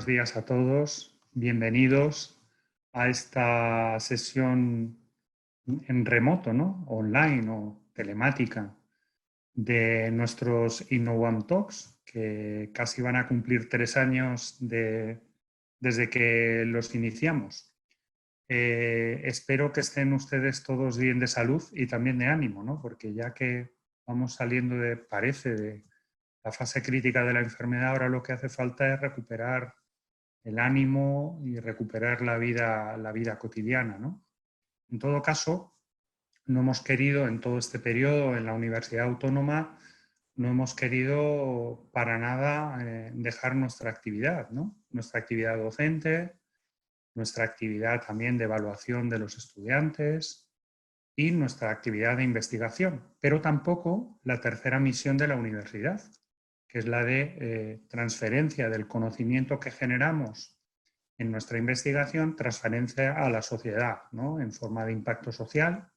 buenos días a todos. Bienvenidos a esta sesión en remoto, ¿no? Online o telemática de nuestros InnoOne Talks, que casi van a cumplir 3 años desde que los iniciamos. Espero que estén ustedes todos bien de salud y también de ánimo, ¿no? Porque ya que vamos saliendo de la fase crítica de la enfermedad, ahora lo que hace falta es recuperar el ánimo y recuperar la vida cotidiana, ¿no? En todo caso, no hemos querido en todo este periodo en la Universidad Autónoma, no hemos querido para nada dejar nuestra actividad, ¿no? Nuestra actividad docente, nuestra actividad también de evaluación de los estudiantes y nuestra actividad de investigación, pero tampoco la tercera misión de la universidad, que es la de transferencia del conocimiento que generamos en nuestra investigación, transferencia a la sociedad, ¿no? En forma de impacto social,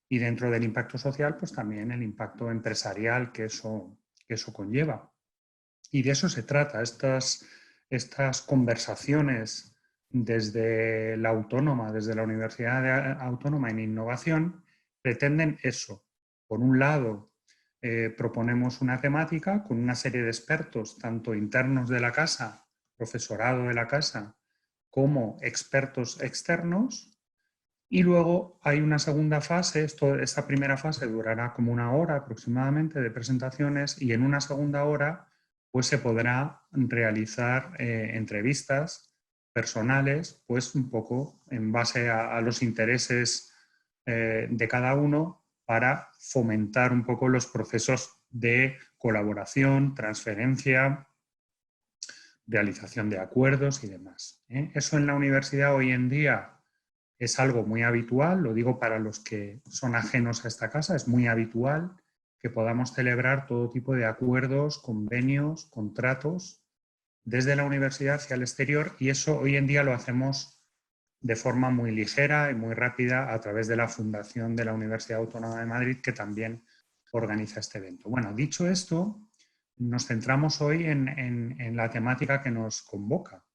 y dentro del impacto social, pues también el impacto empresarial que eso conlleva. Y de eso se trata, estas conversaciones desde la autónoma, desde la Universidad Autónoma en Innovación, pretenden eso. Por un lado, proponemos una temática con una serie de expertos, tanto internos de la casa, profesorado de la casa, como expertos externos. Y luego hay una segunda fase, esta primera fase durará como 1 hora aproximadamente de presentaciones, y en una segunda hora pues se podrá realizar entrevistas personales, pues un poco en base a los intereses de cada uno, para fomentar un poco los procesos de colaboración, transferencia, realización de acuerdos y demás. Eso en la universidad hoy en día es algo muy habitual, lo digo para los que son ajenos a esta casa, es muy habitual que podamos celebrar todo tipo de acuerdos, convenios, contratos desde la universidad hacia el exterior, y eso hoy en día lo hacemos de forma muy ligera y muy rápida a través de la Fundación de la Universidad Autónoma de Madrid, que también organiza este evento. Bueno, dicho esto, nos centramos hoy en la temática que nos convoca,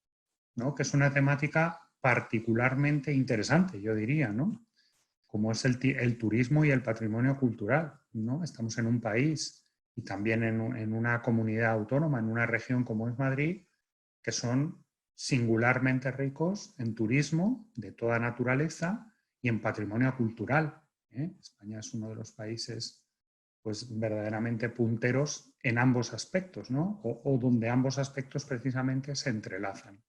¿no? Que es una temática particularmente interesante, yo diría, ¿no? Como es el turismo y el patrimonio cultural, ¿no? Estamos en un país y también en una comunidad autónoma, en una región como es Madrid, que son singularmente ricos en turismo de toda naturaleza y en patrimonio cultural. España es uno de los países pues verdaderamente punteros en ambos aspectos, ¿no? O donde ambos aspectos precisamente se entrelazan.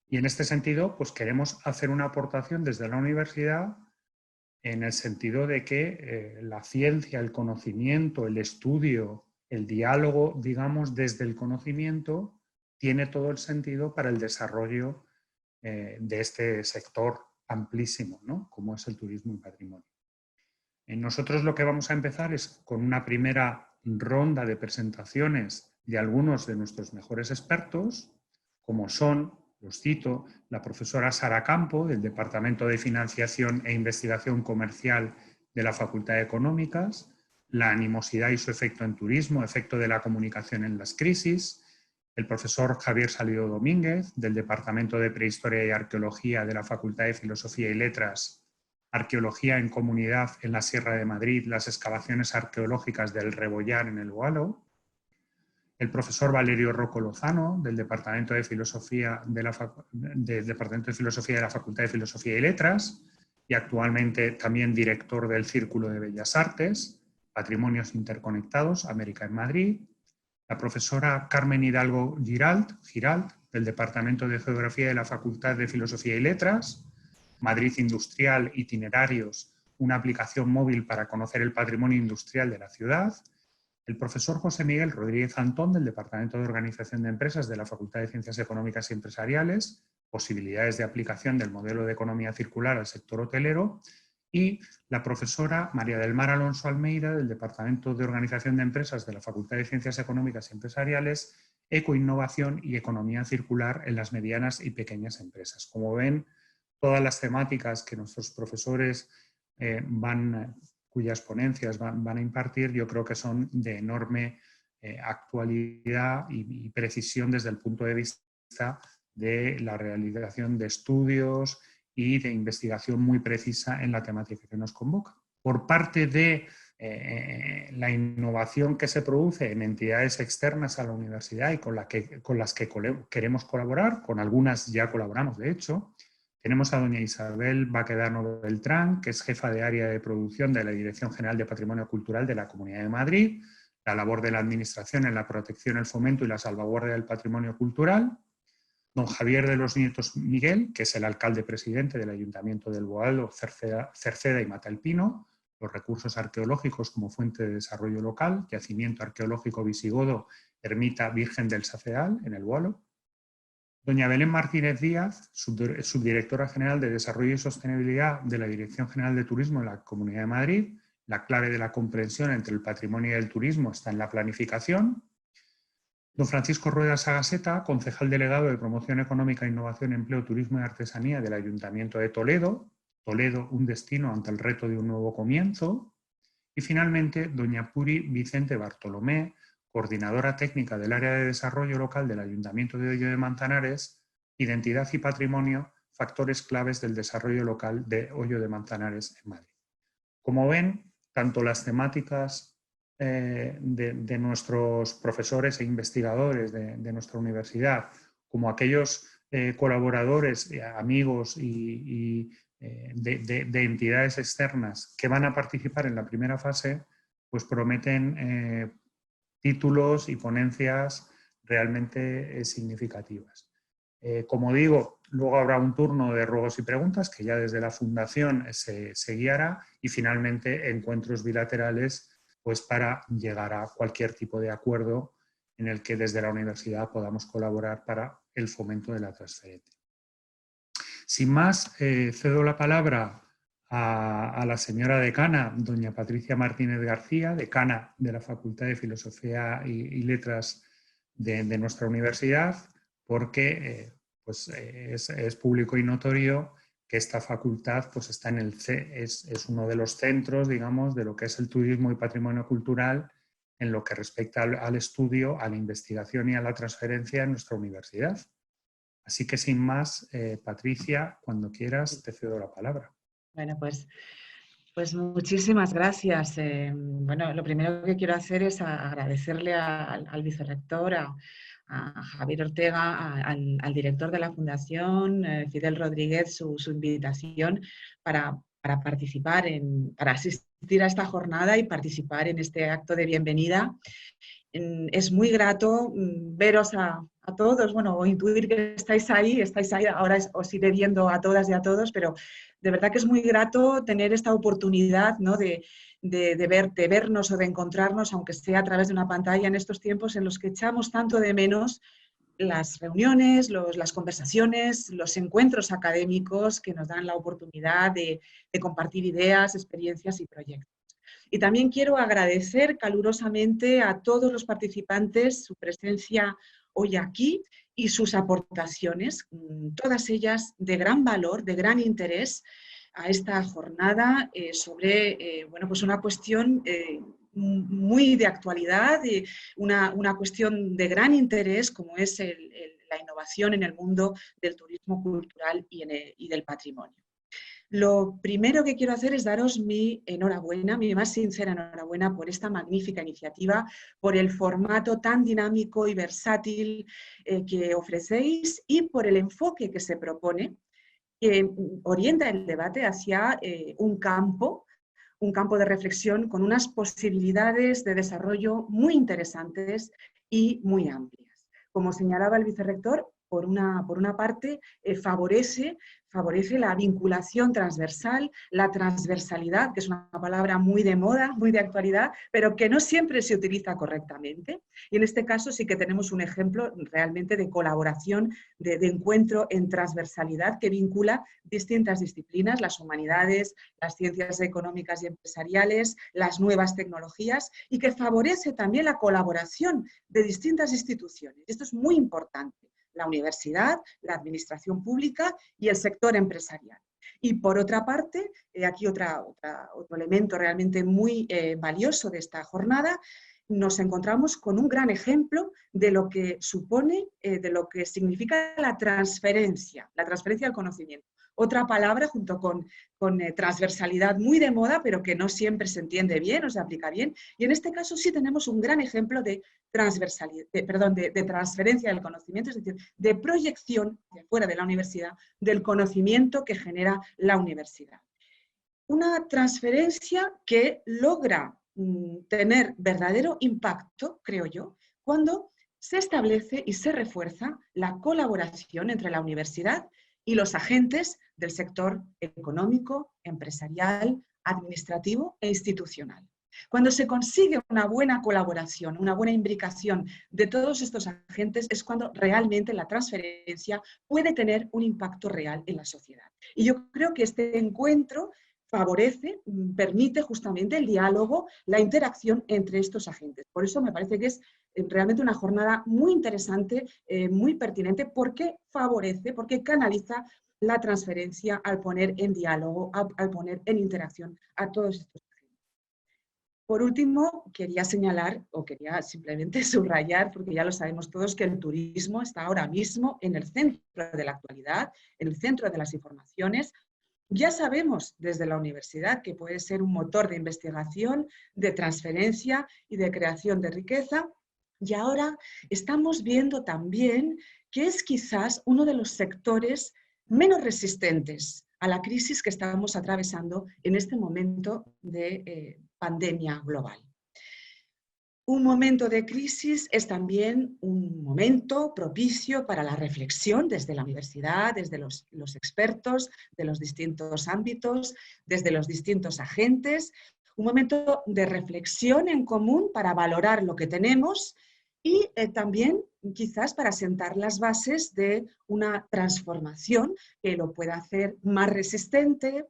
Y en este sentido, pues queremos hacer una aportación desde la universidad en el sentido de que la ciencia, el conocimiento, el estudio, el diálogo, digamos, desde el conocimiento, tiene todo el sentido para el desarrollo de este sector amplísimo, ¿no? Como es el turismo y patrimonio. Nosotros lo que vamos a empezar es con una primera ronda de presentaciones de algunos de nuestros mejores expertos, como son, los cito, la profesora Sara Campo, del Departamento de Financiación e Investigación Comercial de la Facultad de Económicas, la animosidad y su efecto en turismo, efecto de la comunicación en las crisis, el profesor Javier Salido Domínguez, del Departamento de Prehistoria y Arqueología de la Facultad de Filosofía y Letras, Arqueología en Comunidad en la Sierra de Madrid, las excavaciones arqueológicas del Rebollar en el Gualo, el profesor Valerio Rocco Lozano, del Departamento de Filosofía de la Facultad de Filosofía y Letras, y actualmente también director del Círculo de Bellas Artes, Patrimonios Interconectados, América en Madrid, la profesora Carmen Hidalgo Giralt, del Departamento de Geografía de la Facultad de Filosofía y Letras, Madrid Industrial, Itinerarios, una aplicación móvil para conocer el patrimonio industrial de la ciudad, el profesor José Miguel Rodríguez Antón, del Departamento de Organización de Empresas de la Facultad de Ciencias Económicas y Empresariales, posibilidades de aplicación del modelo de economía circular al sector hotelero, y la profesora María del Mar Alonso Almeida, del Departamento de Organización de Empresas de la Facultad de Ciencias Económicas y Empresariales, Ecoinnovación y Economía Circular en las medianas y pequeñas empresas. Como ven, todas las temáticas que nuestros profesores cuyas ponencias van a impartir, yo creo que son de enorme actualidad y precisión desde el punto de vista de la realización de estudios y de investigación muy precisa en la temática que nos convoca. Por parte de la innovación que se produce en entidades externas a la universidad y con las que queremos colaborar, con algunas ya colaboramos de hecho, tenemos a doña Isabel Baquedano Beltrán, que es jefa de área de producción de la Dirección General de Patrimonio Cultural de la Comunidad de Madrid, la labor de la Administración en la protección, el fomento y la salvaguardia del patrimonio cultural. Don Javier de los Nietos Miguel, que es el alcalde presidente del Ayuntamiento del Boal, Cerceda y Matalpino, los recursos arqueológicos como fuente de desarrollo local, yacimiento arqueológico visigodo, ermita Virgen del Sacedal en el Boalo. Doña Belén Martínez Díaz, subdirectora general de Desarrollo y Sostenibilidad de la Dirección General de Turismo en la Comunidad de Madrid. La clave de la comprensión entre el patrimonio y el turismo está en la planificación. Don Francisco Rueda Sagaseta, concejal delegado de Promoción Económica, Innovación, Empleo, Turismo y Artesanía del Ayuntamiento de Toledo. Toledo, un destino ante el reto de un nuevo comienzo. Y finalmente, doña Puri Vicente Bartolomé, coordinadora técnica del área de desarrollo local del Ayuntamiento de Hoyo de Manzanares, Identidad y Patrimonio, factores claves del desarrollo local de Hoyo de Manzanares en Madrid. Como ven, tanto las temáticas de nuestros profesores e investigadores de nuestra universidad, como aquellos colaboradores, amigos y de entidades externas que van a participar en la primera fase, pues prometen títulos y ponencias realmente significativas. Como digo, luego habrá un turno de ruegos y preguntas que ya desde la Fundación se guiará y finalmente encuentros bilaterales pues para llegar a cualquier tipo de acuerdo en el que desde la universidad podamos colaborar para el fomento de la transferencia. Sin más, cedo la palabra a la señora decana, doña Patricia Martínez García, decana de la Facultad de Filosofía y Letras de nuestra universidad, porque pues, es público y notorio que esta facultad pues, está en es uno de los centros, digamos, de lo que es el turismo y patrimonio cultural en lo que respecta al estudio, a la investigación y a la transferencia en nuestra universidad. Así que sin más, Patricia, cuando quieras, te cedo la palabra. Bueno, pues muchísimas gracias. Bueno, lo primero que quiero hacer es agradecerle al vicerrector, a Javier Ortega, al director de la Fundación, Fidel Rodríguez, su invitación para participar, para asistir a esta jornada y participar en este acto de bienvenida. Es muy grato veros a todos, bueno, o intuir que estáis ahí, ahora os iré viendo a todas y a todos, pero de verdad que es muy grato tener esta oportunidad, ¿no? de vernos o de encontrarnos, aunque sea a través de una pantalla, en estos tiempos en los que echamos tanto de menos las reuniones, las conversaciones, los encuentros académicos que nos dan la oportunidad de compartir ideas, experiencias y proyectos. Y también quiero agradecer calurosamente a todos los participantes su presencia hoy aquí y sus aportaciones, todas ellas de gran valor, de gran interés a esta jornada sobre bueno, pues una cuestión muy de actualidad, una cuestión de gran interés como es la innovación en el mundo del turismo cultural y del patrimonio. Lo primero que quiero hacer es daros mi enhorabuena, mi más sincera enhorabuena por esta magnífica iniciativa, por el formato tan dinámico y versátil que ofrecéis y por el enfoque que se propone, que orienta el debate hacia un campo de reflexión con unas posibilidades de desarrollo muy interesantes y muy amplias. Como señalaba el vicerrector, por una parte, favorece la vinculación transversal, la transversalidad, que es una palabra muy de moda, muy de actualidad, pero que no siempre se utiliza correctamente. Y en este caso sí que tenemos un ejemplo realmente de colaboración, de encuentro en transversalidad que vincula distintas disciplinas, las humanidades, las ciencias económicas y empresariales, las nuevas tecnologías, y que favorece también la colaboración de distintas instituciones. Esto es muy importante. La universidad, la administración pública y el sector empresarial. Y por otra parte, aquí otro elemento realmente muy valioso de esta jornada, nos encontramos con un gran ejemplo de lo que supone, de lo que significa la transferencia del conocimiento. Otra palabra junto con transversalidad muy de moda, pero que no siempre se entiende bien o se aplica bien. Y en este caso sí tenemos un gran ejemplo de transversalidad, de transferencia del conocimiento, es decir, de proyección de fuera de la universidad del conocimiento que genera la universidad. Una transferencia que logra tener verdadero impacto, creo yo, cuando se establece y se refuerza la colaboración entre la universidad y los agentes del sector económico, empresarial, administrativo e institucional. Cuando se consigue una buena colaboración, una buena imbricación de todos estos agentes, es cuando realmente la transferencia puede tener un impacto real en la sociedad. Y yo creo que este encuentro favorece, permite justamente el diálogo, la interacción entre estos agentes. Por eso me parece que es realmente una jornada muy interesante, muy pertinente, porque favorece, porque canaliza la transferencia al poner en diálogo, al poner en interacción a todos estos agentes. Por último, quería señalar, o quería simplemente subrayar, porque ya lo sabemos todos, que el turismo está ahora mismo en el centro de la actualidad, en el centro de las informaciones. Ya sabemos desde la universidad que puede ser un motor de investigación, de transferencia y de creación de riqueza. Y ahora estamos viendo también que es quizás uno de los sectores menos resistentes a la crisis que estamos atravesando en este momento de pandemia global. Un momento de crisis es también un momento propicio para la reflexión desde la universidad, desde los expertos de los distintos ámbitos, desde los distintos agentes, un momento de reflexión en común para valorar lo que tenemos y también quizás para sentar las bases de una transformación que lo pueda hacer más resistente,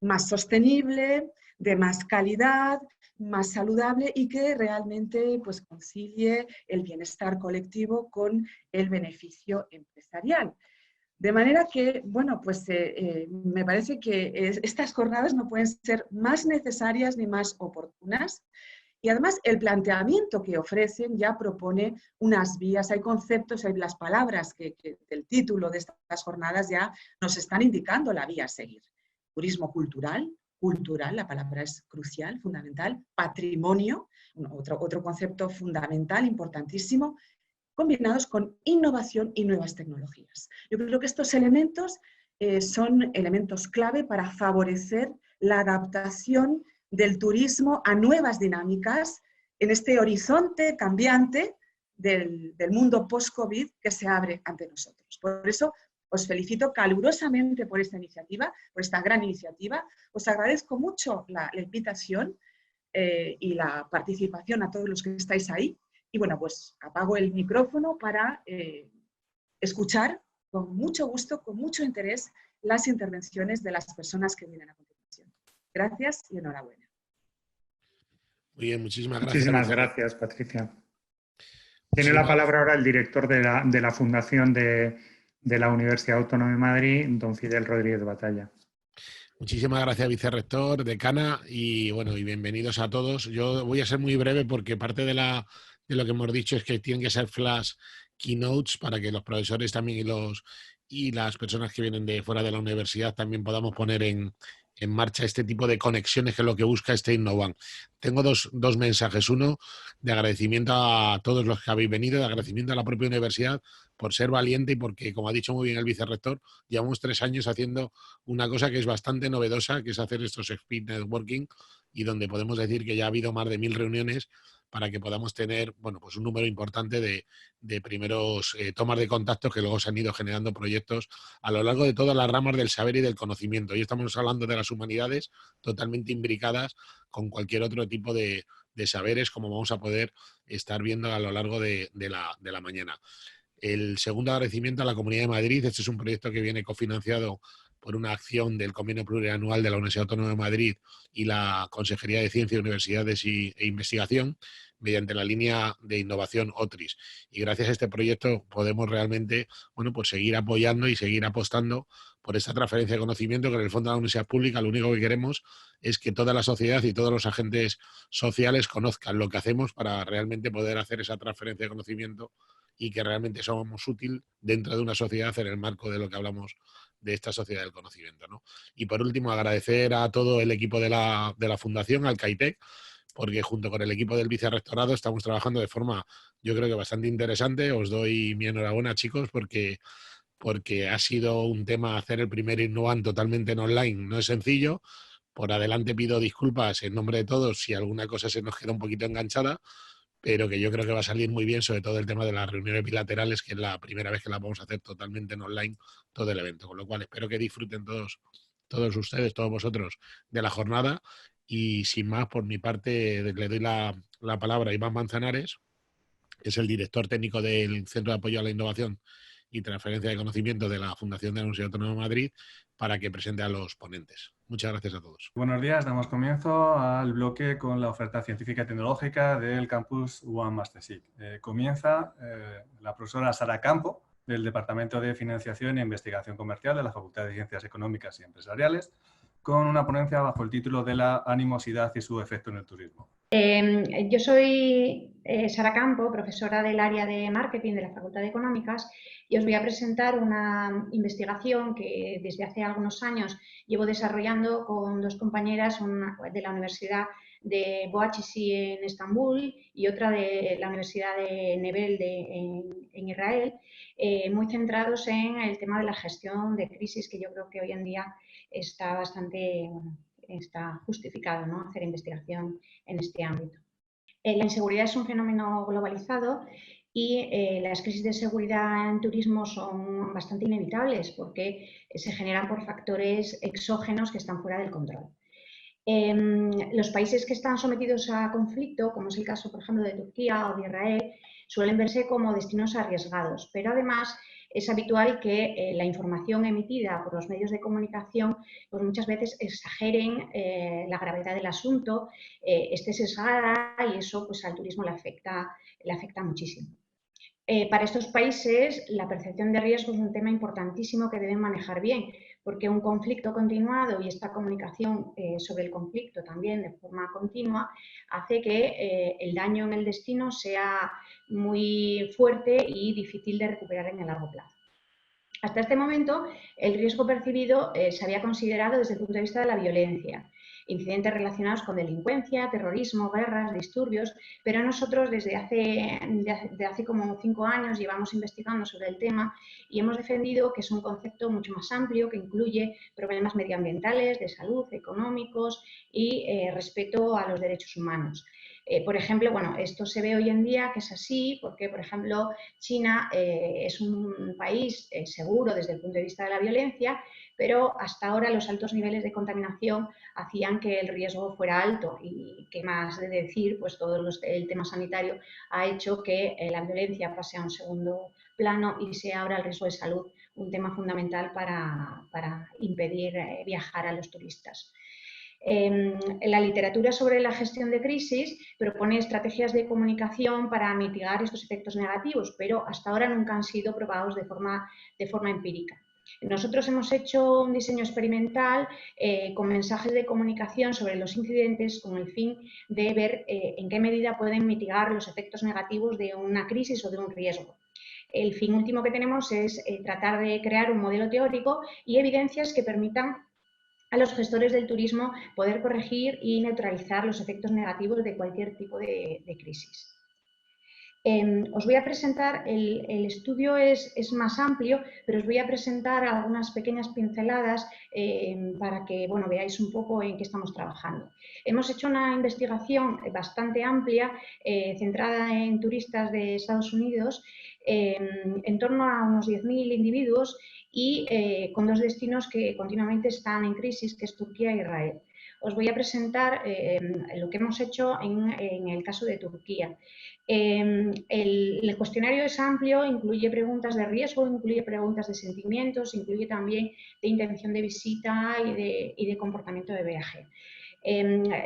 más sostenible, de más calidad, más saludable y que realmente pues, concilie el bienestar colectivo con el beneficio empresarial. De manera que, bueno, pues me parece que estas jornadas no pueden ser más necesarias ni más oportunas. Y además el planteamiento que ofrecen ya propone unas vías, hay conceptos, hay las palabras que del título de estas jornadas ya nos están indicando la vía a seguir. Turismo cultural, la palabra es crucial, fundamental, patrimonio, otro concepto fundamental, importantísimo, combinados con innovación y nuevas tecnologías. Yo creo que estos elementos son elementos clave para favorecer la adaptación del turismo a nuevas dinámicas en este horizonte cambiante del mundo post-COVID que se abre ante nosotros. Por eso os felicito calurosamente por esta iniciativa, por esta gran iniciativa. Os agradezco mucho la invitación y la participación a todos los que estáis ahí. Y bueno, pues apago el micrófono para escuchar con mucho gusto, con mucho interés, las intervenciones de las personas que vienen a continuación. Gracias y enhorabuena. Muy bien, muchísimas gracias. Muchísimas gracias, Patricia. Tiene la palabra ahora el director de la Fundación de la Universidad Autónoma de Madrid, don Fidel Rodríguez Batalla. Muchísimas gracias, vicerrector, decana, y bueno, y bienvenidos a todos. Yo voy a ser muy breve porque parte de lo que hemos dicho es que tienen que ser flash keynotes para que los profesores también y las personas que vienen de fuera de la universidad también podamos poner en marcha este tipo de conexiones que es lo que busca este Innovan. Tengo dos mensajes. Uno, de agradecimiento a todos los que habéis venido, de agradecimiento a la propia universidad por ser valiente y porque, como ha dicho muy bien el vicerrector, llevamos 3 años haciendo una cosa que es bastante novedosa, que es hacer estos speed networking y donde podemos decir que ya ha habido más de 1000 reuniones para que podamos tener, bueno, pues un número importante de primeros tomas de contacto que luego se han ido generando proyectos a lo largo de todas las ramas del saber y del conocimiento. Y estamos hablando de las humanidades totalmente imbricadas con cualquier otro tipo de saberes, como vamos a poder estar viendo a lo largo de la mañana. El segundo agradecimiento a la Comunidad de Madrid. Este es un proyecto que viene cofinanciado por una acción del Convenio Plurianual de la Universidad Autónoma de Madrid y la Consejería de Ciencia, Universidades e Investigación. mediante la línea de innovación OTRIS. Y gracias a este proyecto podemos realmente, bueno, pues seguir apoyando y seguir apostando por esta transferencia de conocimiento, que en el fondo de la universidad pública lo único que queremos es que toda la sociedad y todos los agentes sociales conozcan lo que hacemos para realmente poder hacer esa transferencia de conocimiento y que realmente somos útil dentro de una sociedad en el marco de lo que hablamos de esta sociedad del conocimiento, ¿no? Y por último, agradecer a todo el equipo de la Fundación, al CAITEC, porque junto con el equipo del vicerrectorado estamos trabajando de forma, yo creo que bastante interesante. Os doy mi enhorabuena, chicos, porque ha sido un tema hacer el primer Innovan totalmente en online. No es sencillo. Por adelante pido disculpas en nombre de todos si alguna cosa se nos queda un poquito enganchada, pero que yo creo que va a salir muy bien, sobre todo el tema de las reuniones bilaterales, que es la primera vez que las vamos a hacer totalmente en online, todo el evento. Con lo cual espero que disfruten todos ustedes, todos vosotros, de la jornada. Y sin más, por mi parte, le doy la palabra a Iván Manzanares, que es el director técnico del Centro de Apoyo a la Innovación y Transferencia de Conocimiento de la Fundación de la Universidad Autónoma de Madrid, para que presente a los ponentes. Muchas gracias a todos. Buenos días, damos comienzo al bloque con la oferta científica y tecnológica del campus One Mastersic. Comienza la profesora Sara Campo, del Departamento de Financiación e Investigación Comercial de la Facultad de Ciencias Económicas y Empresariales, con una ponencia bajo el título de la animosidad y su efecto en el turismo. Yo soy Sara Campo, profesora del área de marketing de la Facultad de Económicas, y os voy a presentar una investigación que desde hace algunos años llevo desarrollando con dos compañeras, una de la Universidad de Boğaziçi en Estambul y otra de la Universidad de Nebel en Israel, muy centrados en el tema de la gestión de crisis, que yo creo que hoy en día está bastante, está justificado, ¿no?, hacer investigación en este ámbito. La inseguridad es un fenómeno globalizado y las crisis de seguridad en turismo son bastante inevitables porque se generan por factores exógenos que están fuera del control. Los países que están sometidos a conflicto, como es el caso, por ejemplo, de Turquía o de Israel, suelen verse como destinos arriesgados, pero además es habitual que la información emitida por los medios de comunicación pues muchas veces exageren la gravedad del asunto, esté sesgada, y eso pues al turismo le afecta muchísimo. Para estos países la percepción de riesgo es un tema importantísimo que deben manejar bien, porque un conflicto continuado y esta comunicación sobre el conflicto también de forma continua hace que el daño en el destino sea muy fuerte y difícil de recuperar en el largo plazo. Hasta este momento, el riesgo percibido se había considerado desde el punto de vista de la violencia, incidentes relacionados con delincuencia, terrorismo, guerras, disturbios, pero nosotros desde hace como 5 años llevamos investigando sobre el tema y hemos defendido que es un concepto mucho más amplio que incluye problemas medioambientales, de salud, económicos y respeto a los derechos humanos. Por ejemplo, bueno, esto se ve hoy en día que es así porque, por ejemplo, China es un país seguro desde el punto de vista de la violencia, pero hasta ahora los altos niveles de contaminación hacían que el riesgo fuera alto y, qué más de decir, pues el tema sanitario ha hecho que la violencia pase a un segundo plano y sea ahora el riesgo de salud un tema fundamental para impedir viajar a los turistas. La literatura sobre la gestión de crisis propone estrategias de comunicación para mitigar estos efectos negativos, pero hasta ahora nunca han sido probados de forma empírica. Nosotros hemos hecho un diseño experimental con mensajes de comunicación sobre los incidentes con el fin de ver en qué medida pueden mitigar los efectos negativos de una crisis o de un riesgo. El fin último que tenemos es tratar de crear un modelo teórico y evidencias que permitan a los gestores del turismo poder corregir y neutralizar los efectos negativos de cualquier tipo de crisis. Os voy a presentar, el estudio es más amplio, pero os voy a presentar algunas pequeñas pinceladas para que veáis un poco en qué estamos trabajando. Hemos hecho una investigación bastante amplia, centrada en turistas de Estados Unidos, en torno a unos 10.000 individuos y con dos destinos que continuamente están en crisis, que es Turquía e Israel. Os voy a presentar lo que hemos hecho en el caso de Turquía. El cuestionario es amplio, incluye preguntas de riesgo, incluye preguntas de sentimientos, incluye también de intención de visita y de comportamiento de viaje.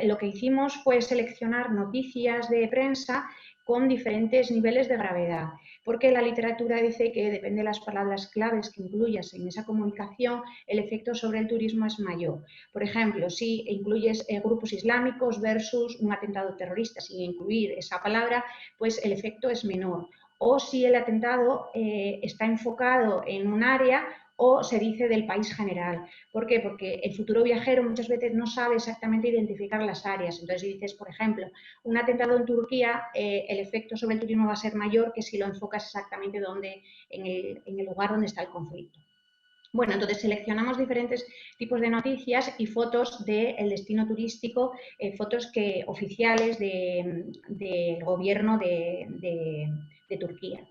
Lo que hicimos fue seleccionar noticias de prensa con diferentes niveles de gravedad, porque la literatura dice que depende de las palabras claves que incluyas en esa comunicación, el efecto sobre el turismo es mayor. Por ejemplo, si incluyes grupos islámicos versus un atentado terrorista, sin incluir esa palabra, pues el efecto es menor. O si el atentado está enfocado en un área o se dice del país general. ¿Por qué? Porque el futuro viajero muchas veces no sabe exactamente identificar las áreas. Entonces, si dices, por ejemplo, un atentado en Turquía, el efecto sobre el turismo va a ser mayor que si lo enfocas exactamente en el lugar donde está el conflicto. Bueno, entonces seleccionamos diferentes tipos de noticias y fotos del destino turístico, fotos oficiales del gobierno de Turquía.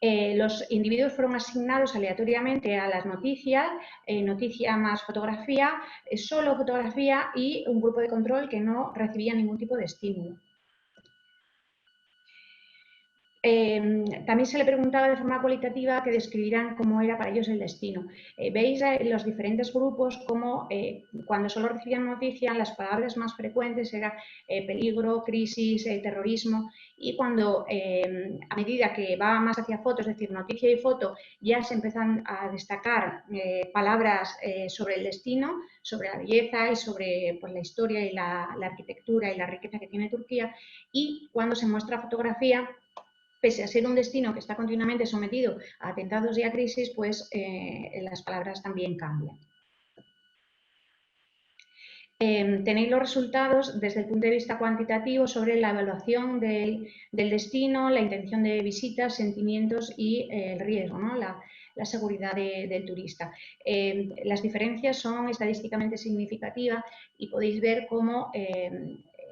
Los individuos fueron asignados aleatoriamente a las noticias, noticia más fotografía, solo fotografía y un grupo de control que no recibía ningún tipo de estímulo. También se le preguntaba de forma cualitativa que describieran cómo era para ellos el destino. Veis en los diferentes grupos cómo cuando solo recibían noticia las palabras más frecuentes eran peligro, crisis, terrorismo, y cuando a medida que va más hacia fotos, es decir, noticia y foto, ya se empiezan a destacar palabras sobre el destino, sobre la belleza y sobre pues, la historia y la arquitectura y la riqueza que tiene Turquía, y cuando se muestra fotografía, pese a ser un destino que está continuamente sometido a atentados y a crisis, pues las palabras también cambian. Tenéis los resultados desde el punto de vista cuantitativo sobre la evaluación del destino, la intención de visita, sentimientos y el riesgo, ¿no? La seguridad del turista. Las diferencias son estadísticamente significativas y podéis ver cómo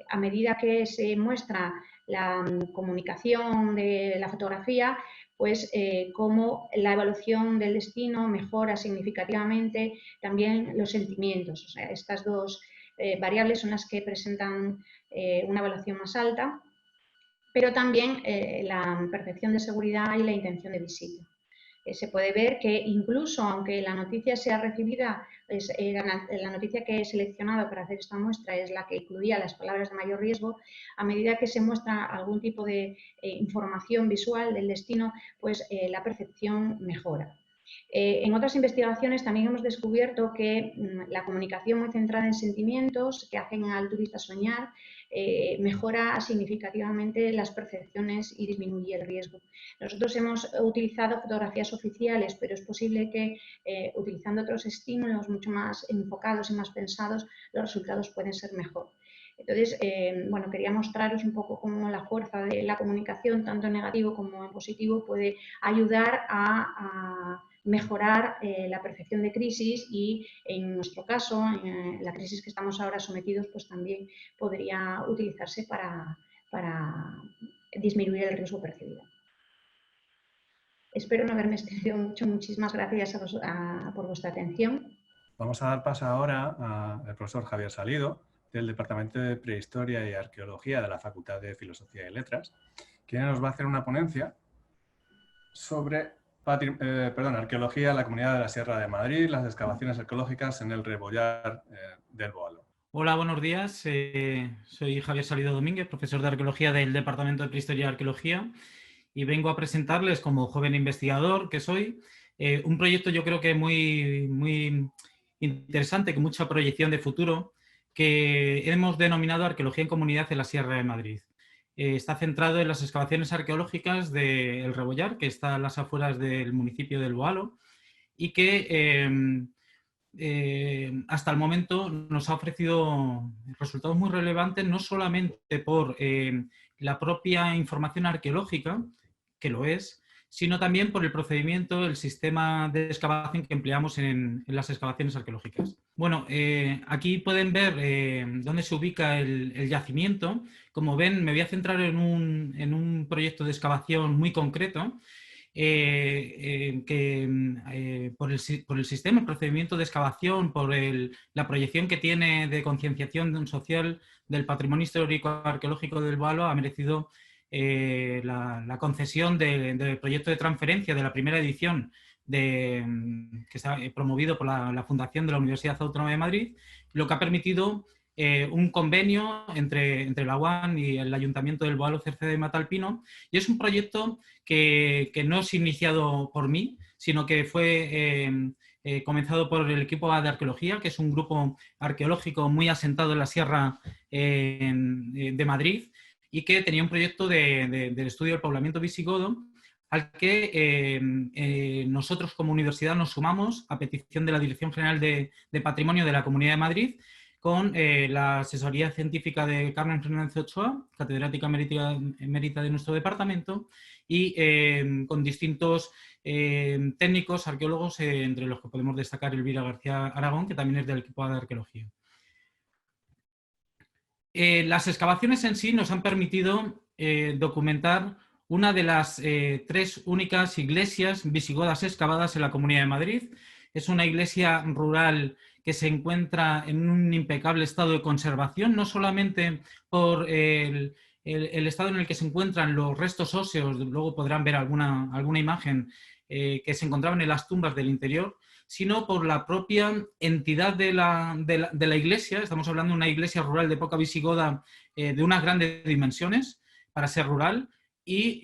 a medida que se muestra la comunicación de la fotografía, pues cómo la evaluación del destino mejora significativamente también los sentimientos. O sea, estas dos variables son las que presentan una evaluación más alta, pero también la percepción de seguridad y la intención de visita. Se puede ver que incluso aunque la noticia sea recibida, la noticia que he seleccionado para hacer esta muestra es la que incluía las palabras de mayor riesgo, a medida que se muestra algún tipo de información visual del destino, pues la percepción mejora. En otras investigaciones también hemos descubierto que la comunicación muy centrada en sentimientos que hacen al turista soñar mejora significativamente las percepciones y disminuye el riesgo. Nosotros hemos utilizado fotografías oficiales, pero es posible que utilizando otros estímulos mucho más enfocados y más pensados, los resultados pueden ser mejor. Entonces, bueno, quería mostraros un poco cómo la fuerza de la comunicación, tanto en negativo como en positivo, puede ayudar a mejorar la percepción de crisis y, en nuestro caso, en la crisis que estamos ahora sometidos, pues también podría utilizarse para disminuir el riesgo percibido. Espero no haberme extendido mucho. Muchísimas gracias por vuestra atención. Vamos a dar paso ahora al profesor Javier Salido, del Departamento de Prehistoria y Arqueología de la Facultad de Filosofía y Letras, quien nos va a hacer una ponencia sobre arqueología en la Comunidad de la Sierra de Madrid, las excavaciones arqueológicas en el Rebollar del Boalo. Hola, buenos días. Soy Javier Salido Domínguez, profesor de Arqueología del Departamento de Prehistoria y Arqueología, y vengo a presentarles, como joven investigador que soy, un proyecto yo creo que muy interesante, con mucha proyección de futuro, que hemos denominado Arqueología en Comunidad en la Sierra de Madrid. Está centrado en las excavaciones arqueológicas del Rebollar, que está a las afueras del municipio del Boalo, y que hasta el momento nos ha ofrecido resultados muy relevantes, no solamente por la propia información arqueológica, que lo es, sino también por el procedimiento, el sistema de excavación que empleamos en las excavaciones arqueológicas. Bueno, aquí pueden ver dónde se ubica el yacimiento. Como ven, me voy a centrar en un proyecto de excavación muy concreto, que por el sistema, el procedimiento de excavación, por la proyección que tiene de concienciación social del patrimonio histórico arqueológico del Boalo, ha merecido la concesión del proyecto de transferencia de la primera edición que está promovido por la Fundación de la Universidad Autónoma de Madrid, lo que ha permitido un convenio entre la UAM y el Ayuntamiento del Boalo Cerceda y Matalpino, y es un proyecto que no es iniciado por mí, sino que fue comenzado por el equipo de arqueología, que es un grupo arqueológico muy asentado en la Sierra de Madrid, y que tenía un proyecto del estudio del poblamiento visigodo, al que nosotros como universidad nos sumamos a petición de la Dirección General de Patrimonio de la Comunidad de Madrid, con la asesoría científica de Carmen Fernández Ochoa, catedrática emérita de nuestro departamento, y con distintos técnicos, arqueólogos, entre los que podemos destacar Elvira García Aragón, que también es del equipo de arqueología. Las excavaciones en sí nos han permitido documentar una de las 3 únicas iglesias visigodas excavadas en la Comunidad de Madrid. Es una iglesia rural que se encuentra en un impecable estado de conservación, no solamente por el estado en el que se encuentran los restos óseos, luego podrán ver alguna imagen que se encontraban en las tumbas del interior, sino por la propia entidad de la iglesia. Estamos hablando de una iglesia rural de época visigoda de unas grandes dimensiones para ser rural, y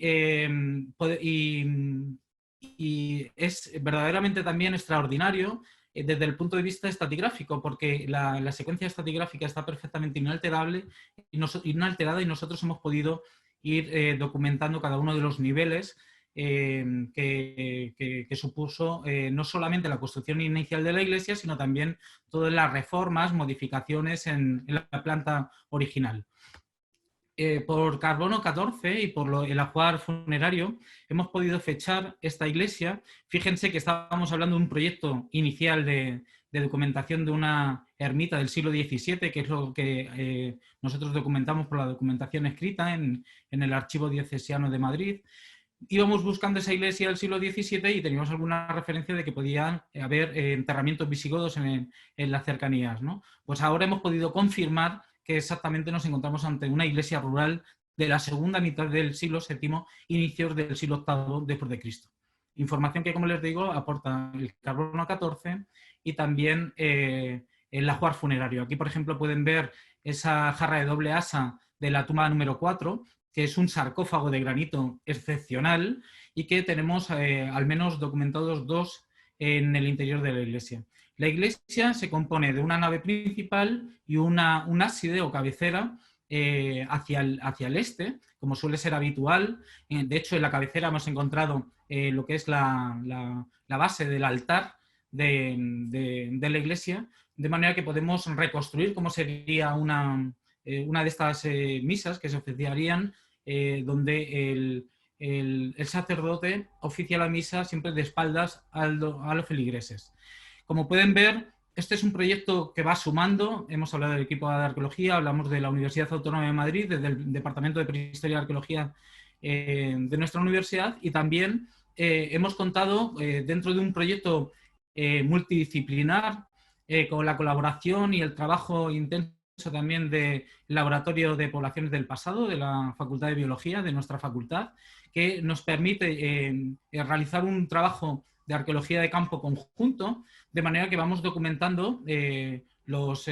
es verdaderamente también extraordinario desde el punto de vista estratigráfico, porque la secuencia estratigráfica está perfectamente inalterada, y nosotros hemos podido ir documentando cada uno de los niveles que supuso no solamente la construcción inicial de la iglesia, sino también todas las reformas, modificaciones en la planta original. Por carbono 14 y por el ajuar funerario hemos podido fechar esta iglesia. Fíjense que estábamos hablando de un proyecto inicial de documentación de una ermita del siglo XVII, que es lo que nosotros documentamos por la documentación escrita en el Archivo Diocesano de Madrid. Íbamos buscando esa iglesia del siglo XVII y teníamos alguna referencia de que podían haber enterramientos visigodos en las cercanías, ¿no? Pues ahora hemos podido confirmar que exactamente nos encontramos ante una iglesia rural de la segunda mitad del siglo VII, inicios del siglo VIII después de Cristo. Información que, como les digo, aporta el carbono 14 y también el ajuar funerario. Aquí, por ejemplo, pueden ver esa jarra de doble asa de la tumba número 4, que es un sarcófago de granito excepcional y que tenemos al menos documentados 2 en el interior de la iglesia. La iglesia se compone de una nave principal y un ábside o cabecera hacia el este, como suele ser habitual. De hecho, en la cabecera hemos encontrado lo que es la base del altar de la iglesia, de manera que podemos reconstruir cómo sería una de estas misas que se oficiarían, donde el sacerdote oficia la misa siempre de espaldas a los feligreses. Como pueden ver, este es un proyecto que va sumando. Hemos hablado del equipo de arqueología, hablamos de la Universidad Autónoma de Madrid, desde el Departamento de Prehistoria y Arqueología de nuestra universidad, y también hemos contado dentro de un proyecto multidisciplinar con la colaboración y el trabajo intenso también del Laboratorio de Poblaciones del Pasado de la Facultad de Biología de nuestra facultad, que nos permite realizar un trabajo de arqueología de campo conjunto, de manera que vamos documentando los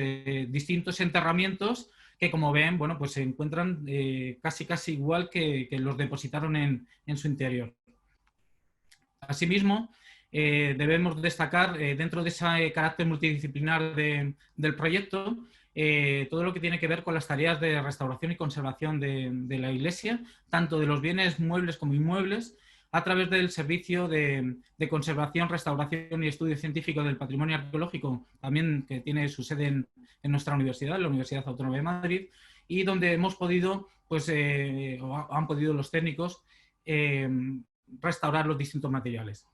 distintos enterramientos que, como ven, bueno, pues se encuentran casi igual que los depositaron en su interior. Asimismo, debemos destacar dentro de ese carácter multidisciplinar del proyecto todo lo que tiene que ver con las tareas de restauración y conservación de la iglesia, tanto de los bienes muebles como inmuebles, a través del Servicio de Conservación, Restauración y Estudio Científico del Patrimonio Arqueológico, también que tiene su sede en nuestra universidad, la Universidad Autónoma de Madrid, y donde hemos podido, pues, o han podido los técnicos, restaurar los distintos materiales.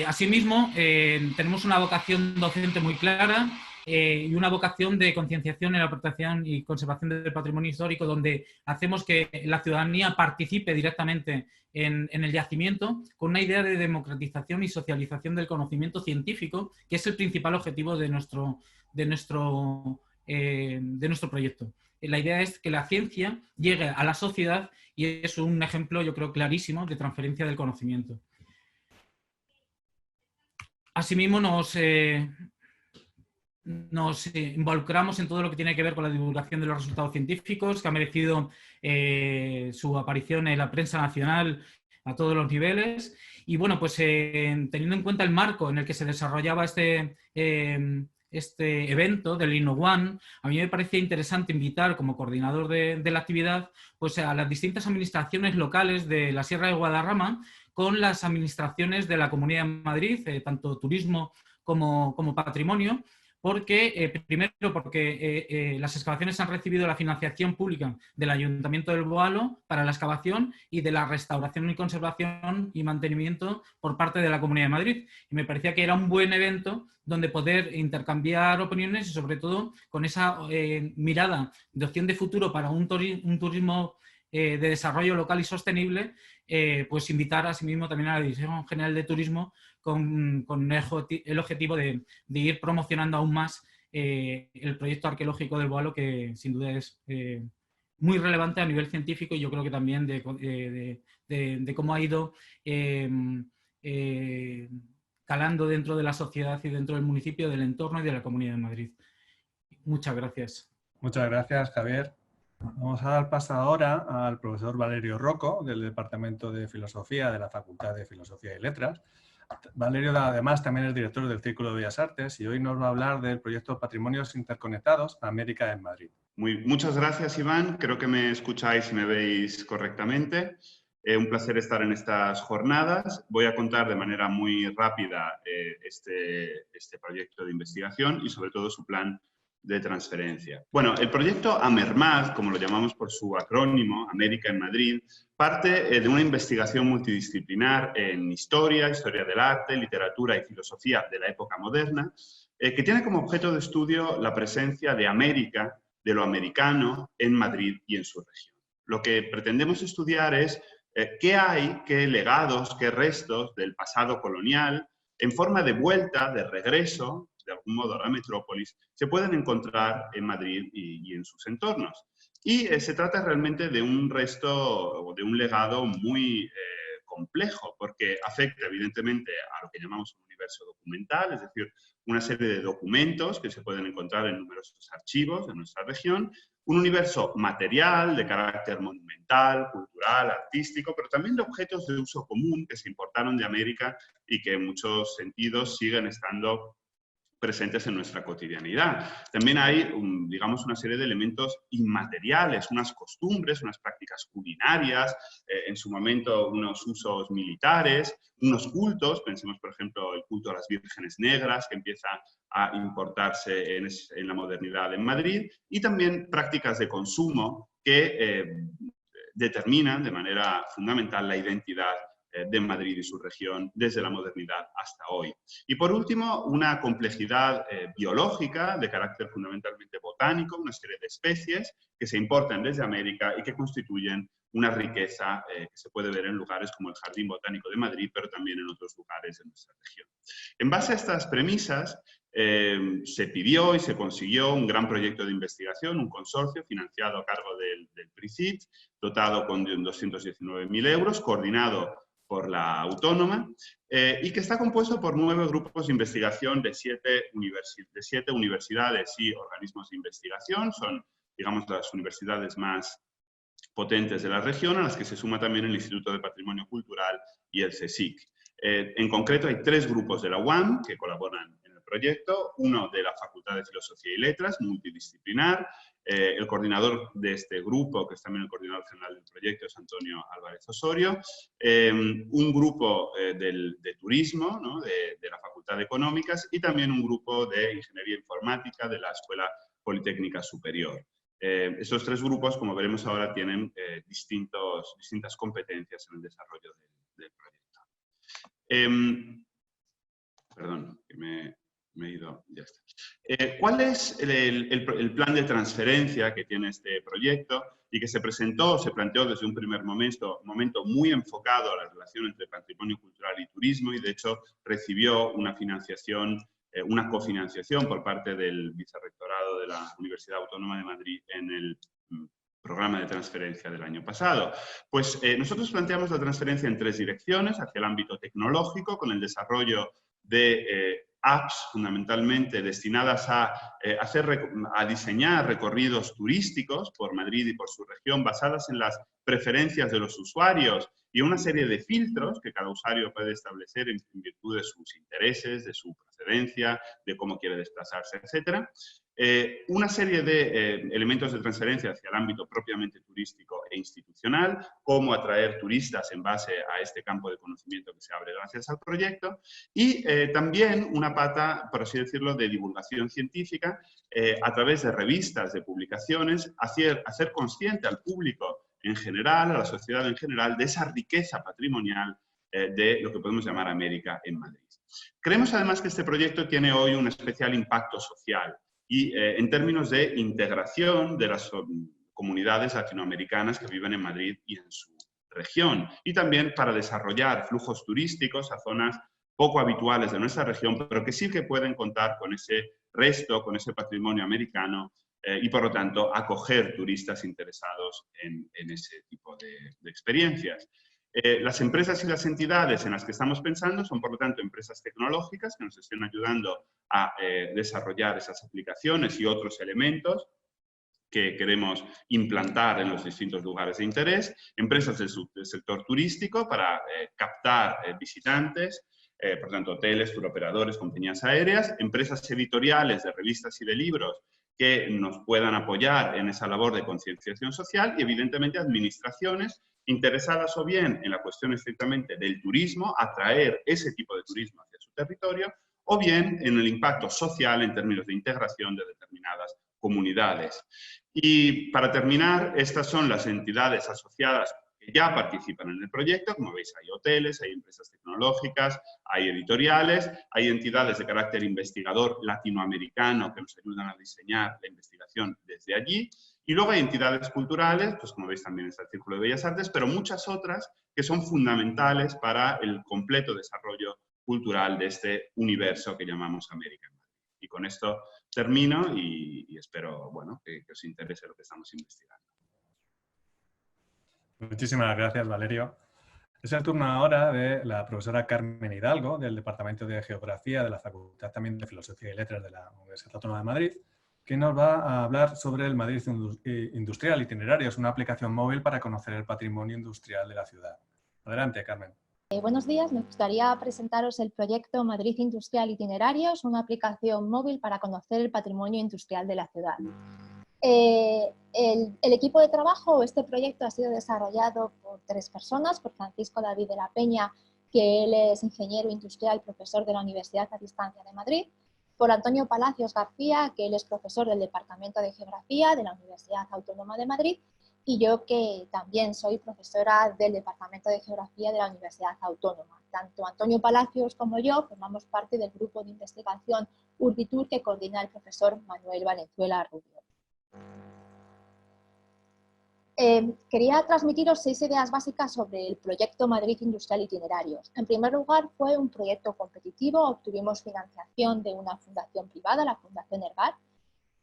Asimismo, tenemos una vocación docente muy clara y una vocación de concienciación en la protección y conservación del patrimonio histórico, donde hacemos que la ciudadanía participe directamente en el yacimiento, con una idea de democratización y socialización del conocimiento científico, que es el principal objetivo de nuestro proyecto. La idea es que la ciencia llegue a la sociedad y es un ejemplo, yo creo, clarísimo de transferencia del conocimiento. Asimismo, nos involucramos en todo lo que tiene que ver con la divulgación de los resultados científicos, que ha merecido su aparición en la prensa nacional a todos los niveles. Y bueno, pues teniendo en cuenta el marco en el que se desarrollaba este evento del InnoOne, a mí me parece interesante invitar como coordinador de la actividad pues, a las distintas administraciones locales de la Sierra de Guadarrama con las administraciones de la Comunidad de Madrid, tanto turismo como patrimonio, porque, primero, porque las excavaciones han recibido la financiación pública del Ayuntamiento del Boalo para la excavación y de la restauración y conservación y mantenimiento por parte de la Comunidad de Madrid. Y me parecía que era un buen evento donde poder intercambiar opiniones y, sobre todo, con esa mirada de opción de futuro para un turismo de desarrollo local y sostenible, pues invitar asimismo también a la Dirección General de Turismo con el objetivo de ir promocionando aún más el proyecto arqueológico del Boalo, que sin duda es muy relevante a nivel científico, y yo creo que también de cómo ha ido calando dentro de la sociedad y dentro del municipio, del entorno y de la Comunidad de Madrid. Muchas gracias. Muchas gracias, Javier. Vamos a dar paso ahora al profesor Valerio Rocco, del Departamento de Filosofía de la Facultad de Filosofía y Letras. Valerio, además, también es director del Círculo de Bellas Artes y hoy nos va a hablar del proyecto Patrimonios Interconectados, América en Madrid. Muchas gracias, Iván. Creo que me escucháis y me veis correctamente. Un placer estar en estas jornadas. Voy a contar de manera muy rápida este proyecto de investigación y, sobre todo, su plan de transferencia. Bueno, el proyecto AMERMAD, como lo llamamos por su acrónimo, América en Madrid, parte de una investigación multidisciplinar en historia del arte, literatura y filosofía de la época moderna, que tiene como objeto de estudio la presencia de América, de lo americano, en Madrid y en su región. Lo que pretendemos estudiar es qué legados, qué restos del pasado colonial, en forma de vuelta, de regreso, de algún modo a la metrópolis, se pueden encontrar en Madrid y en sus entornos. Y se trata realmente de un resto o de un legado muy complejo, porque afecta evidentemente a lo que llamamos un universo documental, es decir, una serie de documentos que se pueden encontrar en numerosos archivos de nuestra región, un universo material de carácter monumental, cultural, artístico, pero también de objetos de uso común que se importaron de América y que en muchos sentidos siguen estando presentes en nuestra cotidianidad. También hay, digamos, una serie de elementos inmateriales, unas costumbres, unas prácticas culinarias, en su momento unos usos militares, unos cultos, pensemos por ejemplo el culto a las vírgenes negras que empieza a importarse en la modernidad en Madrid, y también prácticas de consumo que determinan de manera fundamental la identidad de Madrid y su región desde la modernidad hasta hoy. Y por último, una complejidad biológica de carácter fundamentalmente botánico, una serie de especies que se importan desde América y que constituyen una riqueza que se puede ver en lugares como el Jardín Botánico de Madrid, pero también en otros lugares de nuestra región. En base a estas premisas, se pidió y se consiguió un gran proyecto de investigación, un consorcio financiado a cargo del PRICIT, dotado con 219.000 euros, coordinado por la Autónoma, y que está compuesto por 9 grupos de investigación de 7 universidades y organismos de investigación. Son, digamos, las universidades más potentes de la región, a las que se suma también el Instituto de Patrimonio Cultural y el CSIC. En concreto, hay 3 grupos de la UAM que colaboran en el proyecto, uno de la Facultad de Filosofía y Letras, multidisciplinar. El coordinador de este grupo, que es también el coordinador general del proyecto, es Antonio Álvarez Osorio. Un grupo de turismo, ¿no?, de la Facultad de Económicas, y también un grupo de Ingeniería Informática de la Escuela Politécnica Superior. Estos 3 grupos, como veremos ahora, tienen distintas competencias en el desarrollo del proyecto. Perdón, que me he ido, ya está. ¿Cuál es el plan de transferencia que tiene este proyecto y que se planteó desde un primer momento muy enfocado a la relación entre patrimonio cultural y turismo, y de hecho recibió una financiación, una cofinanciación por parte del Vicerrectorado de la Universidad Autónoma de Madrid en el programa de transferencia del año pasado? Pues nosotros planteamos la transferencia en 3 direcciones: hacia el ámbito tecnológico, con el desarrollo de apps fundamentalmente destinadas a diseñar recorridos turísticos por Madrid y por su región basadas en las preferencias de los usuarios y una serie de filtros que cada usuario puede establecer en virtud de sus intereses, de su procedencia, de cómo quiere desplazarse, etc. Una serie de elementos de transferencia hacia el ámbito propiamente turístico e institucional, cómo atraer turistas en base a este campo de conocimiento que se abre gracias al proyecto, y también una pata, por así decirlo, de divulgación científica a través de revistas, de publicaciones, hacer consciente al público en general, a la sociedad en general, de esa riqueza patrimonial de lo que podemos llamar América en Madrid. Creemos además que este proyecto tiene hoy un especial impacto social y en términos de integración de las comunidades latinoamericanas que viven en Madrid y en su región, y también para desarrollar flujos turísticos a zonas poco habituales de nuestra región, pero que sí que pueden contar con ese resto, con ese patrimonio americano, y por lo tanto acoger turistas interesados en ese tipo de experiencias. Las empresas y las entidades en las que estamos pensando son, por lo tanto, empresas tecnológicas que nos estén ayudando a desarrollar esas aplicaciones y otros elementos que queremos implantar en los distintos lugares de interés, empresas del sector turístico para captar visitantes, por tanto, hoteles, turoperadores, compañías aéreas, empresas editoriales de revistas y de libros que nos puedan apoyar en esa labor de concienciación social y, evidentemente, administraciones interesadas o bien en la cuestión estrictamente del turismo, atraer ese tipo de turismo hacia su territorio, o bien en el impacto social en términos de integración de determinadas comunidades. Y para terminar, estas son las entidades asociadas que ya participan en el proyecto. Como veis, hay hoteles, hay empresas tecnológicas, hay editoriales, hay entidades de carácter investigador latinoamericano que nos ayudan a diseñar la investigación desde allí. Y luego hay entidades culturales, pues como veis también está el Círculo de Bellas Artes, pero muchas otras que son fundamentales para el completo desarrollo cultural de este universo que llamamos América. Y con esto termino y espero, bueno, que os interese lo que estamos investigando. Muchísimas gracias, Valerio. Es el turno ahora de la profesora Carmen Hidalgo, del Departamento de Geografía de la Facultad también de Filosofía y Letras de la Universidad Autónoma de Madrid, que nos va a hablar sobre el Madrid Industrial Itinerarios, es una aplicación móvil para conocer el patrimonio industrial de la ciudad. Adelante, Carmen. Buenos días, me gustaría presentaros el proyecto Madrid Industrial Itinerarios, una aplicación móvil para conocer el patrimonio industrial de la ciudad. El equipo de trabajo, este proyecto ha sido desarrollado por 3 personas, por Francisco David de la Peña, que él es ingeniero industrial, profesor de la Universidad a Distancia de Madrid, por Antonio Palacios García, que él es profesor del Departamento de Geografía de la Universidad Autónoma de Madrid, y yo que también soy profesora del Departamento de Geografía de la Universidad Autónoma. Tanto Antonio Palacios como yo formamos parte del grupo de investigación Urbitur que coordina el profesor Manuel Valenzuela Rubio. Quería transmitiros 6 ideas básicas sobre el proyecto Madrid Industrial Itinerarios. En primer lugar, fue un proyecto competitivo, obtuvimos financiación de una fundación privada, la Fundación Ergar.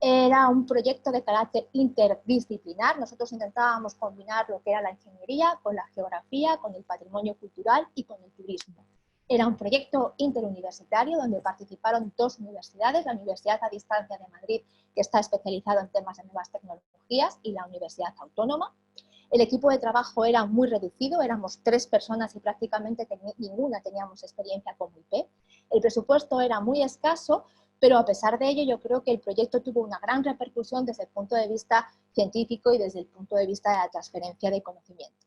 Era un proyecto de carácter interdisciplinar. Nosotros intentábamos combinar lo que era la ingeniería con la geografía, con el patrimonio cultural y con el turismo. Era un proyecto interuniversitario donde participaron 2 universidades, la Universidad a Distancia de Madrid, que está especializada en temas de nuevas tecnologías, y la Universidad Autónoma. El equipo de trabajo era muy reducido, éramos 3 personas y prácticamente ninguna teníamos experiencia como IP. El presupuesto era muy escaso, pero a pesar de ello yo creo que el proyecto tuvo una gran repercusión desde el punto de vista científico y desde el punto de vista de la transferencia de conocimiento.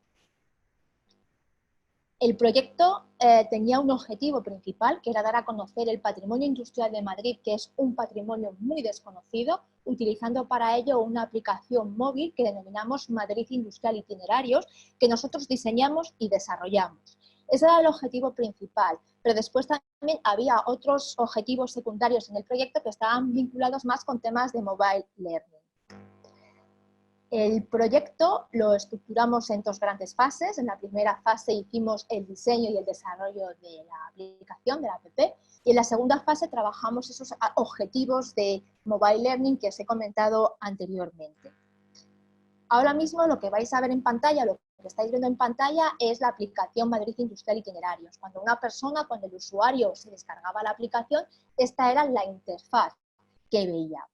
El proyecto tenía un objetivo principal, que era dar a conocer el patrimonio industrial de Madrid, que es un patrimonio muy desconocido, utilizando para ello una aplicación móvil que denominamos Madrid Industrial Itinerarios, que nosotros diseñamos y desarrollamos. Ese era el objetivo principal, pero después también había otros objetivos secundarios en el proyecto que estaban vinculados más con temas de mobile learning. El proyecto lo estructuramos en 2 grandes fases. En la primera fase hicimos el diseño y el desarrollo de la aplicación, de la app, y en la segunda fase trabajamos esos objetivos de mobile learning que os he comentado anteriormente. Ahora mismo lo que vais a ver en pantalla, lo que estáis viendo en pantalla es la aplicación Madrid Industrial Itinerarios. Cuando el usuario se descargaba la aplicación, esta era la interfaz que veía.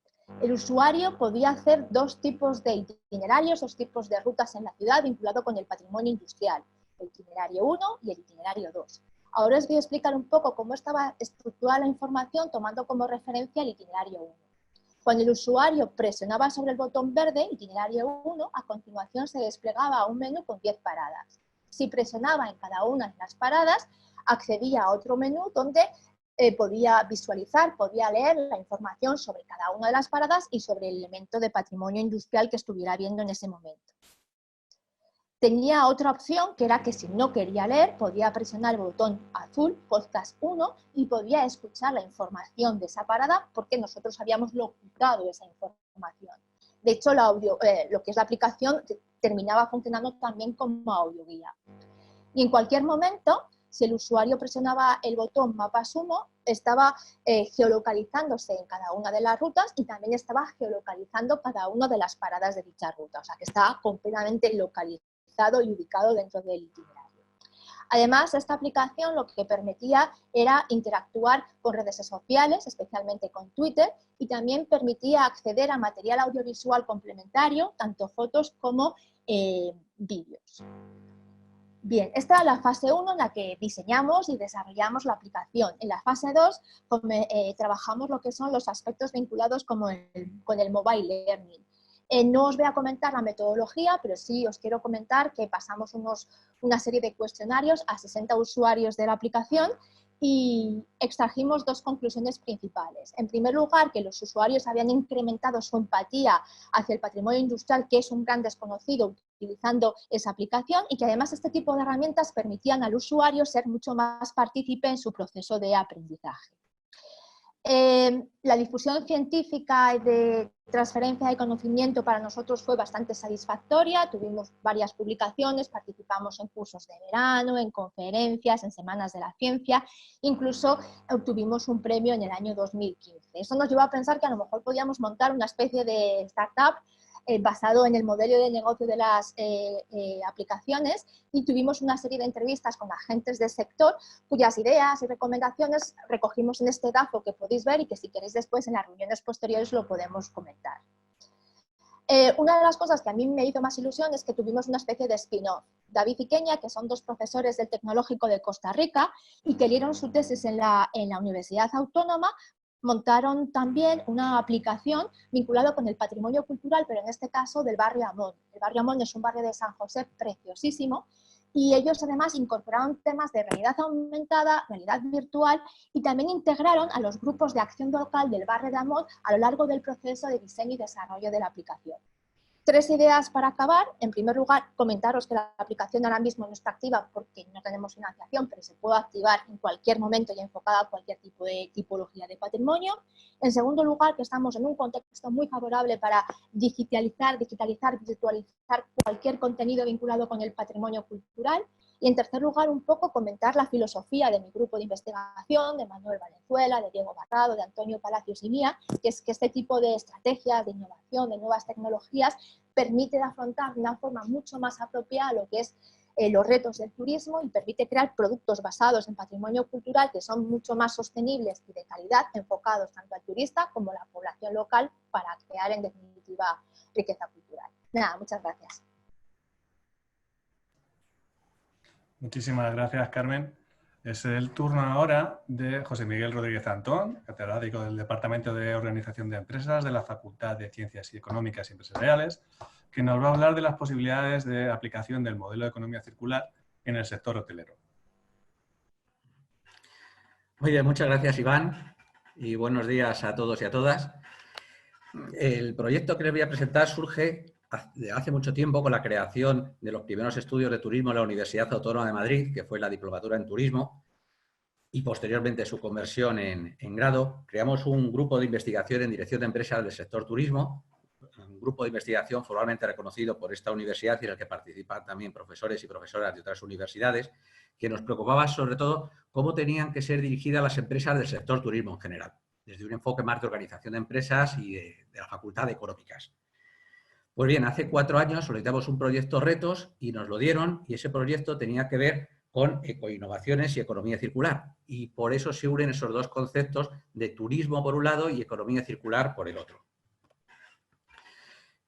El usuario podía hacer dos tipos de itinerarios, dos tipos de rutas en la ciudad vinculado con el patrimonio industrial, el itinerario 1 y el itinerario 2. Ahora os voy a explicar un poco cómo estaba estructurada la información tomando como referencia el itinerario 1. Cuando el usuario presionaba sobre el botón verde, itinerario 1, a continuación se desplegaba un menú con 10 paradas. Si presionaba en cada una de las paradas, accedía a otro menú donde podía visualizar, podía leer la información sobre cada una de las paradas y sobre el elemento de patrimonio industrial que estuviera viendo en ese momento. Tenía otra opción, que era que si no quería leer, podía presionar el botón azul, podcast 1, y podía escuchar la información de esa parada porque nosotros habíamos locutado esa información. De hecho, lo que es la aplicación terminaba funcionando también como audioguía. Y en cualquier momento, si el usuario presionaba el botón mapa sumo, estaba geolocalizándose en cada una de las rutas y también estaba geolocalizando cada una de las paradas de dicha ruta. O sea, que estaba completamente localizado y ubicado dentro del itinerario. Además, esta aplicación lo que permitía era interactuar con redes sociales, especialmente con Twitter, y también permitía acceder a material audiovisual complementario, tanto fotos como vídeos. Bien, esta es la fase 1 en la que diseñamos y desarrollamos la aplicación. En la fase 2 trabajamos lo que son los aspectos vinculados con el mobile learning. No os voy a comentar la metodología, pero sí os quiero comentar que pasamos una serie de cuestionarios a 60 usuarios de la aplicación y extrajimos dos conclusiones principales. En primer lugar, que los usuarios habían incrementado su empatía hacia el patrimonio industrial, que es un gran desconocido, utilizando esa aplicación, y que además este tipo de herramientas permitían al usuario ser mucho más partícipe en su proceso de aprendizaje. La difusión científica y de transferencia de conocimiento para nosotros fue bastante satisfactoria, tuvimos varias publicaciones, participamos en cursos de verano, en conferencias, en semanas de la ciencia, incluso obtuvimos un premio en el año 2015. Eso nos llevó a pensar que a lo mejor podíamos montar una especie de startup basado en el modelo de negocio de las aplicaciones, y tuvimos una serie de entrevistas con agentes del sector cuyas ideas y recomendaciones recogimos en este DAFO que podéis ver y que si queréis después en las reuniones posteriores lo podemos comentar. Una de las cosas que a mí me hizo más ilusión es que tuvimos una especie de spin-off. David y Kenia, que son dos profesores del Tecnológico de Costa Rica y que dieron su tesis en la Universidad Autónoma, montaron también una aplicación vinculada con el patrimonio cultural, pero en este caso del barrio Amón. El barrio Amón es un barrio de San José preciosísimo y ellos además incorporaron temas de realidad aumentada, realidad virtual y también integraron a los grupos de acción local del barrio de Amón a lo largo del proceso de diseño y desarrollo de la aplicación. 3 ideas para acabar. En primer lugar, comentaros que la aplicación ahora mismo no está activa porque no tenemos financiación, pero se puede activar en cualquier momento y enfocada a cualquier tipo de tipología de patrimonio. En segundo lugar, que estamos en un contexto muy favorable para digitalizar, virtualizar cualquier contenido vinculado con el patrimonio cultural. Y en tercer lugar, un poco comentar la filosofía de mi grupo de investigación, de Manuel Valenzuela, de Diego Barrado, de Antonio Palacios y mía, que es que este tipo de estrategias de innovación, de nuevas tecnologías, permite afrontar de una forma mucho más apropiada lo que es los retos del turismo y permite crear productos basados en patrimonio cultural que son mucho más sostenibles y de calidad, enfocados tanto al turista como a la población local para crear, en definitiva, riqueza cultural. Nada, muchas gracias. Muchísimas gracias, Carmen. Es el turno ahora de José Miguel Rodríguez Antón, catedrático del Departamento de Organización de Empresas de la Facultad de Ciencias Económicas y Empresariales, que nos va a hablar de las posibilidades de aplicación del modelo de economía circular en el sector hotelero. Muy bien, muchas gracias, Iván, y buenos días a todos y a todas. El proyecto que les voy a presentar surge hace mucho tiempo con la creación de los primeros estudios de turismo en la Universidad Autónoma de Madrid, que fue la diplomatura en turismo, y posteriormente su conversión en grado. Creamos un grupo de investigación en dirección de empresas del sector turismo, un grupo de investigación formalmente reconocido por esta universidad y en el que participan también profesores y profesoras de otras universidades, que nos preocupaba sobre todo cómo tenían que ser dirigidas las empresas del sector turismo en general, desde un enfoque más de organización de empresas y de la Facultad de Económicas. Pues bien, hace 4 años solicitamos un proyecto retos y nos lo dieron, y ese proyecto tenía que ver con ecoinnovaciones y economía circular. Y por eso se unen esos dos conceptos de turismo por un lado y economía circular por el otro.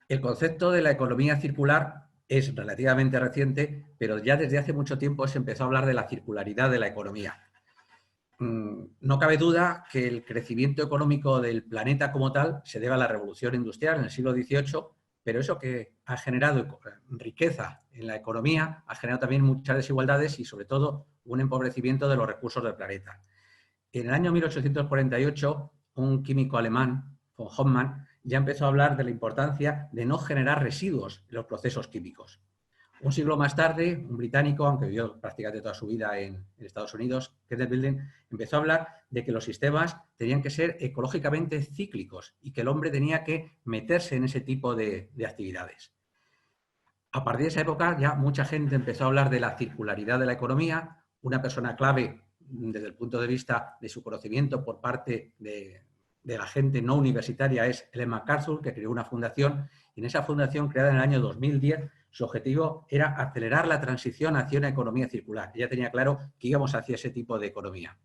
El concepto de la economía circular es relativamente reciente, pero ya desde hace mucho tiempo se empezó a hablar de la circularidad de la economía. No cabe duda que el crecimiento económico del planeta como tal se debe a la revolución industrial en el siglo XVIII, pero eso que ha generado riqueza en la economía ha generado también muchas desigualdades y sobre todo un empobrecimiento de los recursos del planeta. En el año 1848, un químico alemán, von Hoffmann, ya empezó a hablar de la importancia de no generar residuos en los procesos químicos. Un siglo más tarde, un británico, aunque vivió prácticamente toda su vida en Estados Unidos, Kenneth Bildén, empezó a hablar de que los sistemas tenían que ser ecológicamente cíclicos y que el hombre tenía que meterse en ese tipo de actividades. A partir de esa época ya mucha gente empezó a hablar de la circularidad de la economía. Una persona clave desde el punto de vista de su conocimiento por parte de la gente no universitaria es Ellen MacArthur, que creó una fundación, y en esa fundación creada en el año 2010 su objetivo era acelerar la transición hacia una economía circular. Ella tenía claro que íbamos hacia ese tipo de economía.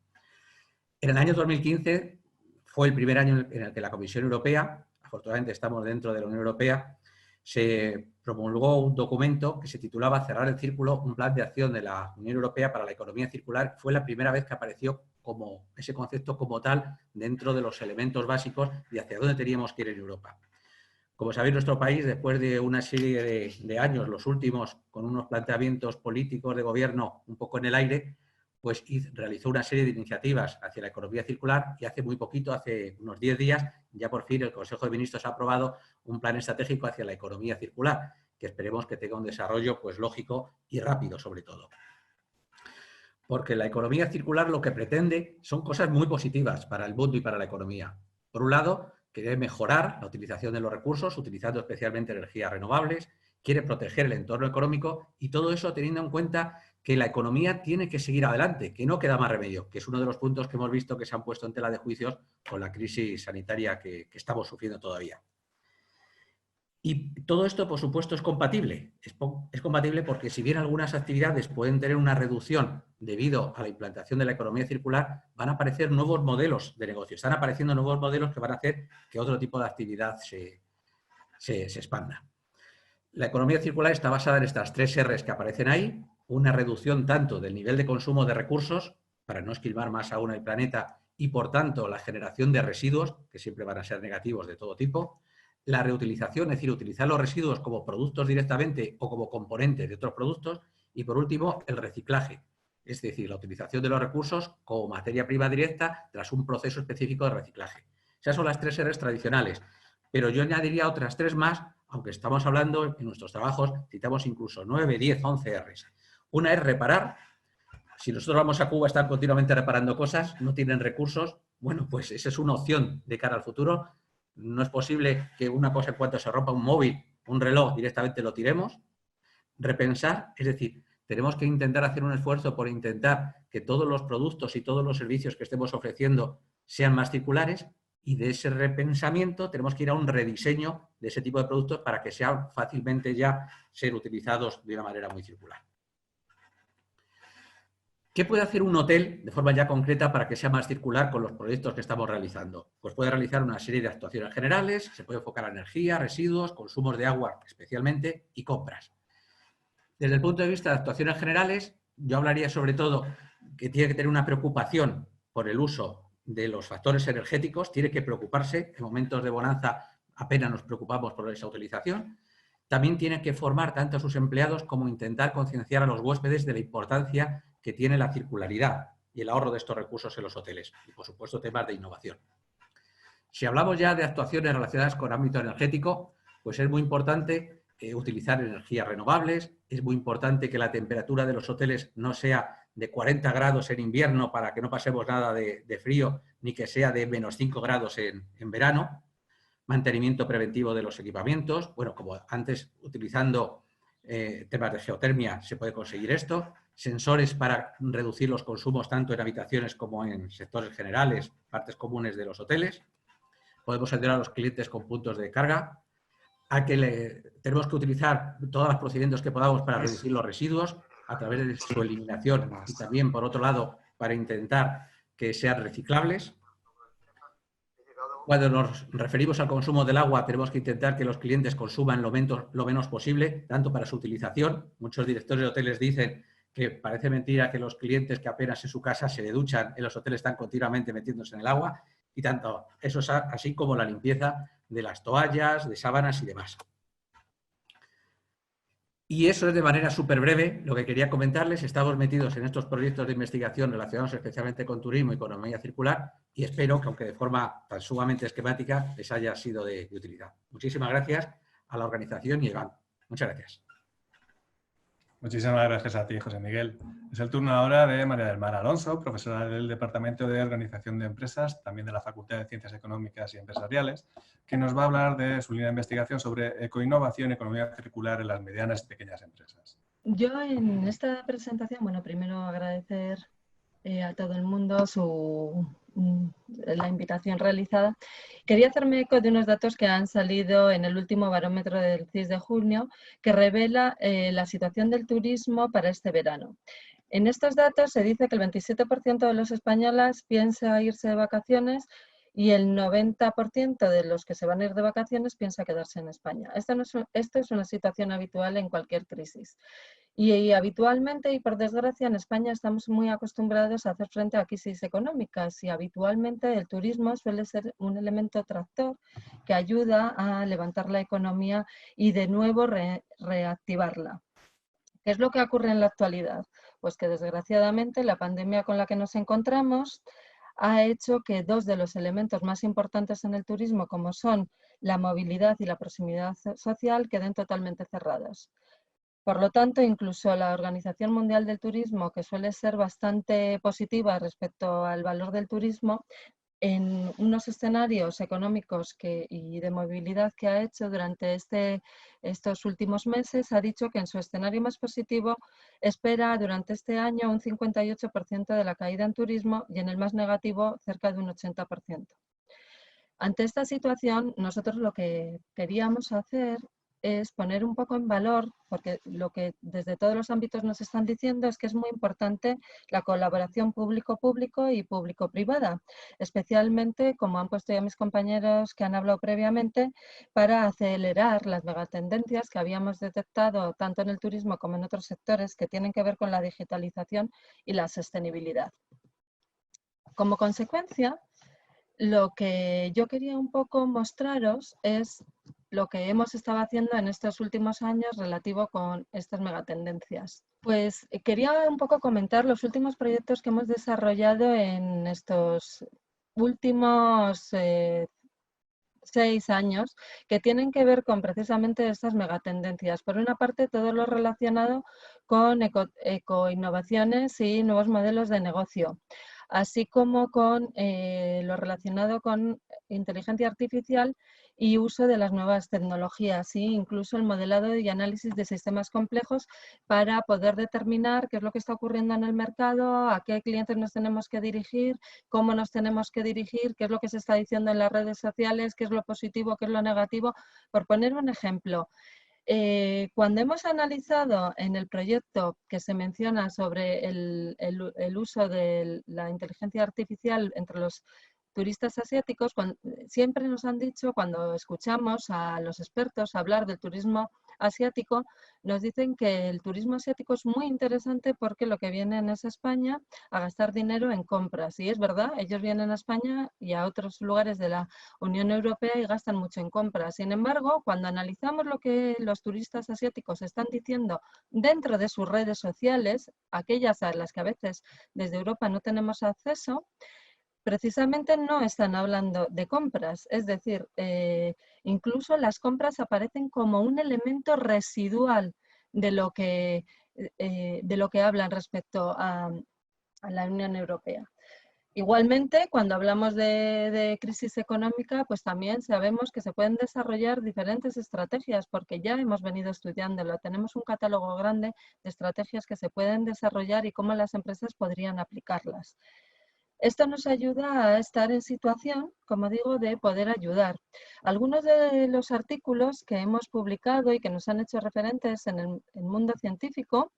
En el año 2015 fue el primer año en el que la Comisión Europea, afortunadamente estamos dentro de la Unión Europea, se promulgó un documento que se titulaba Cerrar el Círculo, un plan de acción de la Unión Europea para la economía circular. Fue la primera vez que apareció como ese concepto como tal dentro de los elementos básicos de hacia dónde teníamos que ir en Europa. Como sabéis, nuestro país, después de una serie de años, los últimos, con unos planteamientos políticos de gobierno un poco en el aire, pues realizó una serie de iniciativas hacia la economía circular y hace muy poquito, hace unos 10 días, ya por fin el Consejo de Ministros ha aprobado un plan estratégico hacia la economía circular, que esperemos que tenga un desarrollo pues, lógico y rápido sobre todo. Porque la economía circular lo que pretende son cosas muy positivas para el mundo y para la economía. Por un lado, quiere mejorar la utilización de los recursos, utilizando especialmente energías renovables, quiere proteger el entorno económico y todo eso teniendo en cuenta que la economía tiene que seguir adelante, que no queda más remedio, que es uno de los puntos que hemos visto que se han puesto en tela de juicios con la crisis sanitaria que estamos sufriendo todavía. Y todo esto, por supuesto, es compatible. Es compatible porque si bien algunas actividades pueden tener una reducción debido a la implantación de la economía circular, van a aparecer nuevos modelos de negocio. Están apareciendo nuevos modelos que van a hacer que otro tipo de actividad se expanda. La economía circular está basada en estas 3 R's que aparecen ahí. Una reducción tanto del nivel de consumo de recursos, para no esquilmar más aún el planeta, y por tanto la generación de residuos, que siempre van a ser negativos de todo tipo. La reutilización, es decir, utilizar los residuos como productos directamente o como componentes de otros productos. Y por último, el reciclaje, es decir, la utilización de los recursos como materia prima directa tras un proceso específico de reciclaje. Esas son las 3 R's tradicionales, pero yo añadiría otras 3 más, aunque estamos hablando en nuestros trabajos, citamos incluso 9, 10, 11 R's. Una es reparar. Si nosotros vamos a Cuba, están continuamente reparando cosas, no tienen recursos, bueno, pues esa es una opción de cara al futuro. No es posible que una cosa en cuanto se rompa un móvil, un reloj, directamente lo tiremos. Repensar, es decir, tenemos que intentar hacer un esfuerzo por intentar que todos los productos y todos los servicios que estemos ofreciendo sean más circulares y de ese repensamiento tenemos que ir a un rediseño de ese tipo de productos para que sean fácilmente ya ser utilizados de una manera muy circular. ¿Qué puede hacer un hotel de forma ya concreta para que sea más circular con los proyectos que estamos realizando? Pues puede realizar una serie de actuaciones generales, se puede enfocar a energía, residuos, consumos de agua especialmente y compras. Desde el punto de vista de actuaciones generales, yo hablaría sobre todo que tiene que tener una preocupación por el uso de los factores energéticos, tiene que preocuparse, en momentos de bonanza apenas nos preocupamos por esa utilización. También tiene que formar tanto a sus empleados como intentar concienciar a los huéspedes de la importancia que tiene la circularidad y el ahorro de estos recursos en los hoteles. Y, por supuesto, temas de innovación. Si hablamos ya de actuaciones relacionadas con el ámbito energético, pues es muy importante utilizar energías renovables, es muy importante que la temperatura de los hoteles no sea de 40 grados en invierno para que no pasemos nada de frío, ni que sea de -5 grados en verano. Mantenimiento preventivo de los equipamientos. Bueno, como antes, utilizando temas de geotermia se puede conseguir esto. Sensores para reducir los consumos tanto en habitaciones como en sectores generales, partes comunes de los hoteles. Podemos ayudar a los clientes con puntos de carga. a que tenemos que utilizar todos los procedimientos que podamos para reducir los residuos a través de su eliminación y también, por otro lado, para intentar que sean reciclables. Cuando nos referimos al consumo del agua, tenemos que intentar que los clientes consuman lo menos posible, tanto para su utilización. Muchos directores de hoteles dicen que parece mentira que los clientes que apenas en su casa se duchan, en los hoteles están continuamente metiéndose en el agua, y tanto eso es así como la limpieza de las toallas, de sábanas y demás. Y eso es de manera súper breve lo que quería comentarles. Estamos metidos en estos proyectos de investigación relacionados especialmente con turismo y economía circular y espero que, aunque de forma tan sumamente esquemática, les haya sido de utilidad. Muchísimas gracias a la organización y a Iván. Muchas gracias. Muchísimas gracias a ti, José Miguel. Es el turno ahora de María del Mar Alonso, profesora del Departamento de Organización de Empresas, también de la Facultad de Ciencias Económicas y Empresariales, que nos va a hablar de su línea de investigación sobre ecoinnovación y economía circular en las medianas y pequeñas empresas. Yo en esta presentación, bueno, primero agradecer a todo el mundo la invitación realizada. Quería hacerme eco de unos datos que han salido en el último barómetro del CIS de junio que revela la situación del turismo para este verano. En estos datos se dice que el 27% de los españoles piensa irse de vacaciones y el 90% de los que se van a ir de vacaciones piensa quedarse en España. Esto es una situación habitual en cualquier crisis. Y habitualmente, y por desgracia, en España estamos muy acostumbrados a hacer frente a crisis económicas y habitualmente el turismo suele ser un elemento tractor que ayuda a levantar la economía y de nuevo reactivarla. ¿Qué es lo que ocurre en la actualidad? Pues que desgraciadamente la pandemia con la que nos encontramos ha hecho que dos de los elementos más importantes en el turismo, como son la movilidad y la proximidad social, queden totalmente cerradas. Por lo tanto, incluso la Organización Mundial del Turismo, que suele ser bastante positiva respecto al valor del turismo, en unos escenarios económicos y de movilidad que ha hecho durante estos últimos meses, ha dicho que en su escenario más positivo espera durante este año un 58% de la caída en turismo y en el más negativo cerca de un 80%. Ante esta situación, nosotros lo que queríamos hacer es poner un poco en valor, porque lo que desde todos los ámbitos nos están diciendo es que es muy importante la colaboración público-público y público-privada, especialmente, como han puesto ya mis compañeros que han hablado previamente, para acelerar las megatendencias que habíamos detectado tanto en el turismo como en otros sectores que tienen que ver con la digitalización y la sostenibilidad. Como consecuencia, lo que yo quería un poco mostraros es lo que hemos estado haciendo en estos últimos años relativo con estas megatendencias. Pues quería un poco comentar los últimos proyectos que hemos desarrollado en estos últimos 6 años que tienen que ver con precisamente estas megatendencias. Por una parte, todo lo relacionado con ecoinnovaciones y nuevos modelos de negocio, así como con lo relacionado con inteligencia artificial y uso de las nuevas tecnologías, e incluso el modelado y análisis de sistemas complejos para poder determinar qué es lo que está ocurriendo en el mercado, a qué clientes nos tenemos que dirigir, cómo nos tenemos que dirigir, qué es lo que se está diciendo en las redes sociales, qué es lo positivo, qué es lo negativo. Por poner un ejemplo, cuando hemos analizado en el proyecto que se menciona sobre el uso de la inteligencia artificial entre los turistas asiáticos, siempre nos han dicho, cuando escuchamos a los expertos hablar del turismo asiático, nos dicen que el turismo asiático es muy interesante porque lo que vienen es a España a gastar dinero en compras. Y es verdad, ellos vienen a España y a otros lugares de la Unión Europea y gastan mucho en compras. Sin embargo, cuando analizamos lo que los turistas asiáticos están diciendo dentro de sus redes sociales, aquellas a las que a veces desde Europa no tenemos acceso, precisamente no están hablando de compras, es decir, incluso las compras aparecen como un elemento residual de lo que hablan respecto a la Unión Europea. Igualmente, cuando hablamos de crisis económica, pues también sabemos que se pueden desarrollar diferentes estrategias, porque ya hemos venido estudiándolo. Tenemos un catálogo grande de estrategias que se pueden desarrollar y cómo las empresas podrían aplicarlas. Esto nos ayuda a estar en situación, como digo, de poder ayudar. Algunos de los artículos que hemos publicado y que nos han hecho referentes en el mundo científico,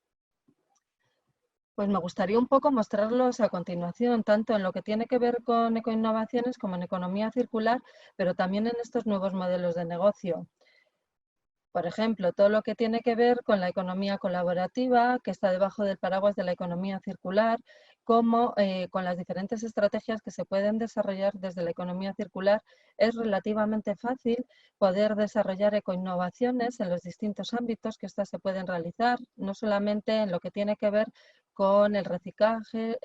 pues me gustaría un poco mostrarlos a continuación, tanto en lo que tiene que ver con ecoinnovaciones como en economía circular, pero también en estos nuevos modelos de negocio. Por ejemplo, todo lo que tiene que ver con la economía colaborativa, que está debajo del paraguas de la economía circular, como con las diferentes estrategias que se pueden desarrollar desde la economía circular, es relativamente fácil poder desarrollar ecoinnovaciones en los distintos ámbitos que estas se pueden realizar, no solamente en lo que tiene que ver con el reciclaje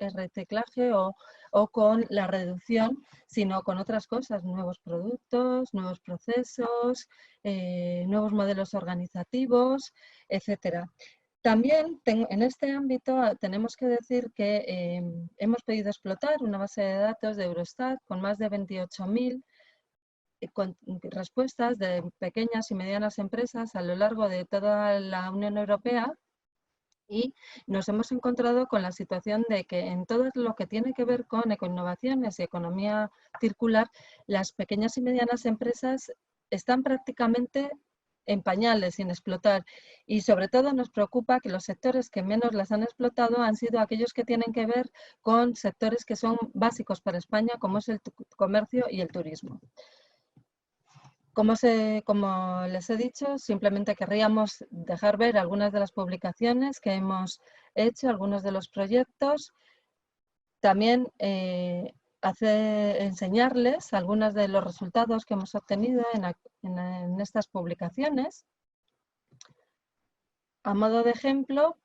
o con la reducción, sino con otras cosas, nuevos productos, nuevos procesos, nuevos modelos organizativos, etcétera. También en este ámbito tenemos que decir que hemos podido explotar una base de datos de Eurostat con más de 28.000 respuestas de pequeñas y medianas empresas a lo largo de toda la Unión Europea. Y nos hemos encontrado con la situación de que en todo lo que tiene que ver con ecoinnovaciones y economía circular, las pequeñas y medianas empresas están prácticamente en pañales, sin explotar. Y sobre todo nos preocupa que los sectores que menos las han explotado han sido aquellos que tienen que ver con sectores que son básicos para España, como es el comercio y el turismo. Como les he dicho, simplemente querríamos dejar ver algunas de las publicaciones que hemos hecho, algunos de los proyectos. También enseñarles algunos de los resultados que hemos obtenido en estas publicaciones. A modo de ejemplo,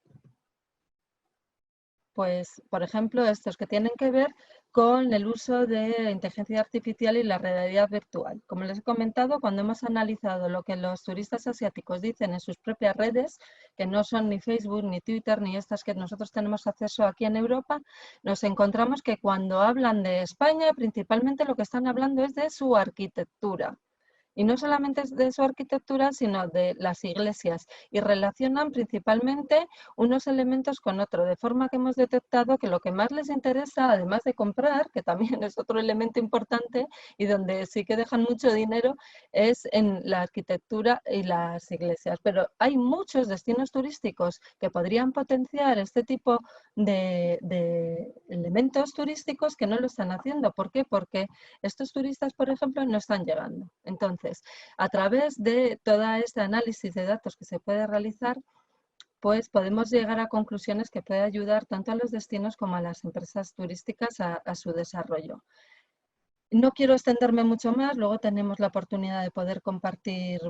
pues, por ejemplo, estos que tienen que ver con el uso de la inteligencia artificial y la realidad virtual. Como les he comentado, cuando hemos analizado lo que los turistas asiáticos dicen en sus propias redes, que no son ni Facebook, ni Twitter, ni estas que nosotros tenemos acceso aquí en Europa, nos encontramos que cuando hablan de España, principalmente lo que están hablando es de su arquitectura. Y no solamente de su arquitectura, sino de las iglesias. Y relacionan principalmente unos elementos con otros, de forma que hemos detectado que lo que más les interesa, además de comprar, que también es otro elemento importante y donde sí que dejan mucho dinero, es en la arquitectura y las iglesias. Pero hay muchos destinos turísticos que podrían potenciar este tipo de elementos turísticos que no lo están haciendo. ¿Por qué? Porque estos turistas, por ejemplo, no están llegando. Entonces, a través de todo este análisis de datos que se puede realizar, pues podemos llegar a conclusiones que pueden ayudar tanto a los destinos como a las empresas turísticas a su desarrollo. No quiero extenderme mucho más, luego tenemos la oportunidad de poder compartir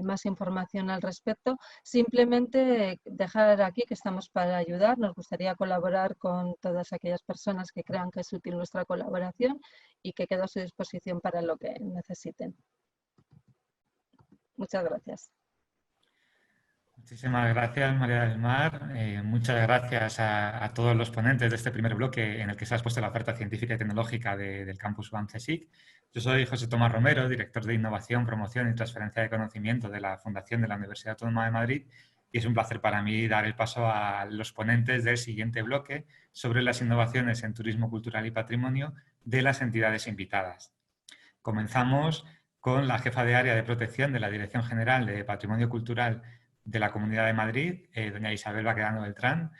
más información al respecto. Simplemente dejar aquí que estamos para ayudar, nos gustaría colaborar con todas aquellas personas que crean que es útil nuestra colaboración y que quedo a su disposición para lo que necesiten. Muchas gracias. Muchísimas gracias, María del Mar. Muchas gracias a todos los ponentes de este primer bloque en el que se ha expuesto la oferta científica y tecnológica del Campus UAM CSIC. Yo soy José Tomás Romero, director de Innovación, Promoción y Transferencia de Conocimiento de la Fundación de la Universidad Autónoma de Madrid, y es un placer para mí dar el paso a los ponentes del siguiente bloque sobre las innovaciones en turismo cultural y patrimonio de las entidades invitadas. Comenzamos con la jefa de área de protección de la Dirección General de Patrimonio Cultural de la Comunidad de Madrid, doña Isabel Baquedano Beltrán.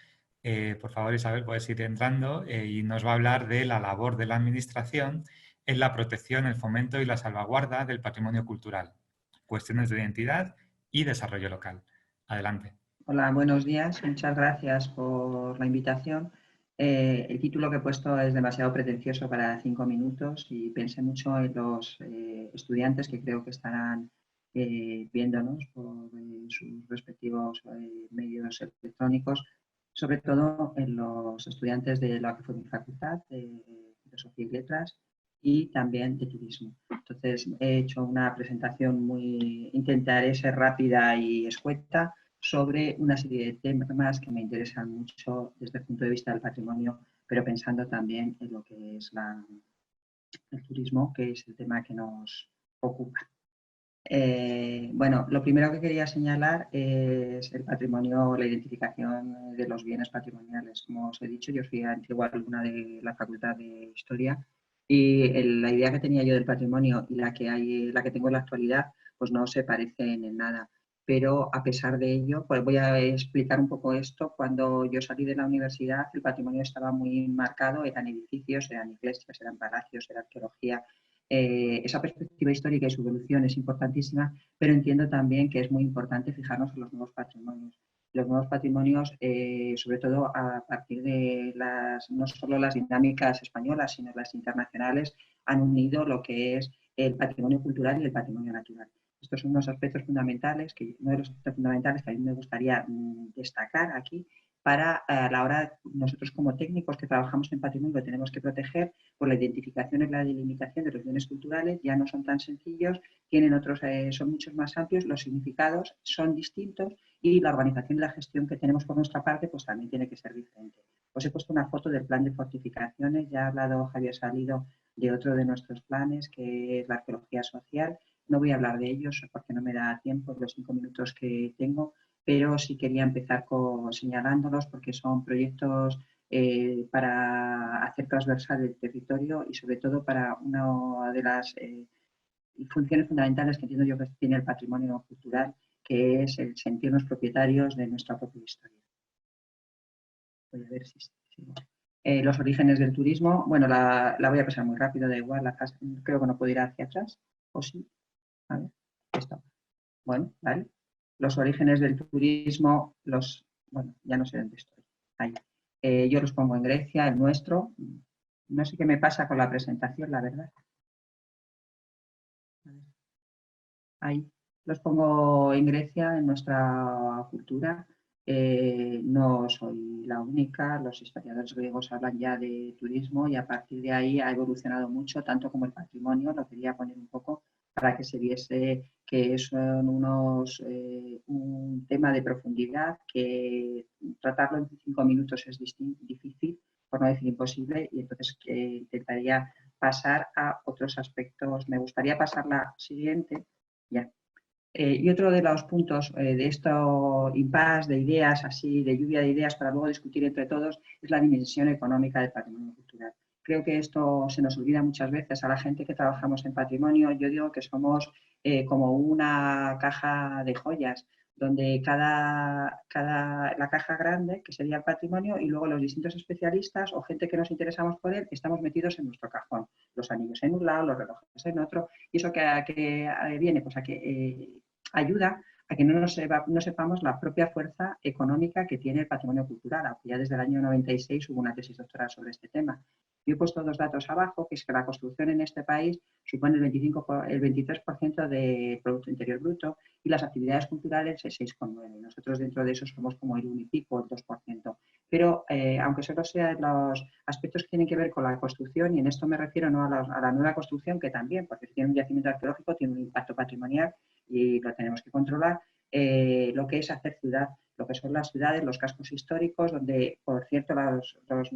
Por favor, Isabel, puedes ir entrando y nos va a hablar de la labor de la Administración en la protección, el fomento y la salvaguarda del patrimonio cultural, cuestiones de identidad y desarrollo local. Adelante. Hola, buenos días. Muchas gracias por la invitación. El título que he puesto es demasiado pretencioso para 5 minutos y pensé mucho en los estudiantes que creo que estarán viéndonos por sus respectivos medios electrónicos, sobre todo en los estudiantes de la que fue mi facultad, de Filosofía y Letras, y también de Turismo. Entonces, he hecho una presentación intentaré ser rápida y escueta, sobre una serie de temas que me interesan mucho desde el punto de vista del patrimonio, pero pensando también en lo que es el turismo, que es el tema que nos ocupa. Bueno, lo primero que quería señalar es el patrimonio, la identificación de los bienes patrimoniales. Como os he dicho, yo soy antigua alumna de la Facultad de Historia y la idea que tenía yo del patrimonio y la que tengo en la actualidad, pues no se parecen en nada. Pero a pesar de ello, pues voy a explicar un poco esto. Cuando yo salí de la universidad, el patrimonio estaba muy marcado, eran edificios, eran iglesias, eran palacios, era arqueología. Esa perspectiva histórica y su evolución es importantísima, pero entiendo también que es muy importante fijarnos en los nuevos patrimonios. Los nuevos patrimonios, sobre todo a partir de no solo las dinámicas españolas, sino las internacionales, han unido lo que es el patrimonio cultural y el patrimonio natural. Estos son unos aspectos fundamentales, uno de los aspectos fundamentales que a mí me gustaría destacar aquí, para a la hora, nosotros como técnicos que trabajamos en patrimonio, lo tenemos que proteger por la identificación y la delimitación de los bienes culturales, ya no son tan sencillos, tienen otros, son muchos más amplios, los significados son distintos y la organización y la gestión que tenemos por nuestra parte pues también tiene que ser diferente. Os he puesto una foto del plan de fortificaciones, ya ha hablado Javier Salido de otro de nuestros planes, que es la arqueología social. No voy a hablar de ellos porque no me da tiempo en los 5 minutos que tengo, pero sí quería empezar señalándolos porque son proyectos para hacer transversal el territorio y sobre todo para una de las funciones fundamentales que entiendo yo que tiene el patrimonio cultural, que es el sentirnos propietarios de nuestra propia historia. Voy a ver si sigo. Los orígenes del turismo, bueno, la voy a pasar muy rápido, da igual, creo que no puedo ir hacia atrás, o sí, a ver, esto. Bueno, vale. Los orígenes del turismo, bueno, ya no sé dónde estoy, ahí. Yo los pongo en Grecia, el nuestro. No sé qué me pasa con la presentación, la verdad. Ahí. Los pongo en Grecia, en nuestra cultura. No soy la única, los historiadores griegos hablan ya de turismo y a partir de ahí ha evolucionado mucho, tanto como el patrimonio, lo quería poner un poco para que se viese que son un tema de profundidad, que tratarlo en 5 minutos es difícil, por no decir imposible, y entonces intentaría pasar a otros aspectos. Me gustaría pasar la siguiente, ya. Y otro de los puntos de esto impasse de ideas, así de lluvia de ideas para luego discutir entre todos, es la dimensión económica del patrimonio cultural. Creo que esto se nos olvida muchas veces a la gente que trabajamos en patrimonio. Yo digo que somos como una caja de joyas, donde la caja grande, que sería el patrimonio, y luego los distintos especialistas o gente que nos interesamos por él, estamos metidos en nuestro cajón. Los anillos en un lado, los relojes en otro, y eso que viene pues a que ayuda a que no sepamos la propia fuerza económica que tiene el patrimonio cultural, aunque ya desde el año 96 hubo una tesis doctoral sobre este tema. Yo he puesto 2 datos abajo, que es que la construcción en este país supone el 23% del Producto Interior Bruto y las actividades culturales el 6,9%. Nosotros dentro de eso somos como el 1 y pico, el 2%. Pero aunque solo sean los aspectos que tienen que ver con la construcción, y en esto me refiero no a la nueva construcción, que también, porque si tiene un yacimiento arqueológico, tiene un impacto patrimonial y lo tenemos que controlar, lo que es hacer ciudad, lo que son las ciudades, los cascos históricos, donde, por cierto, los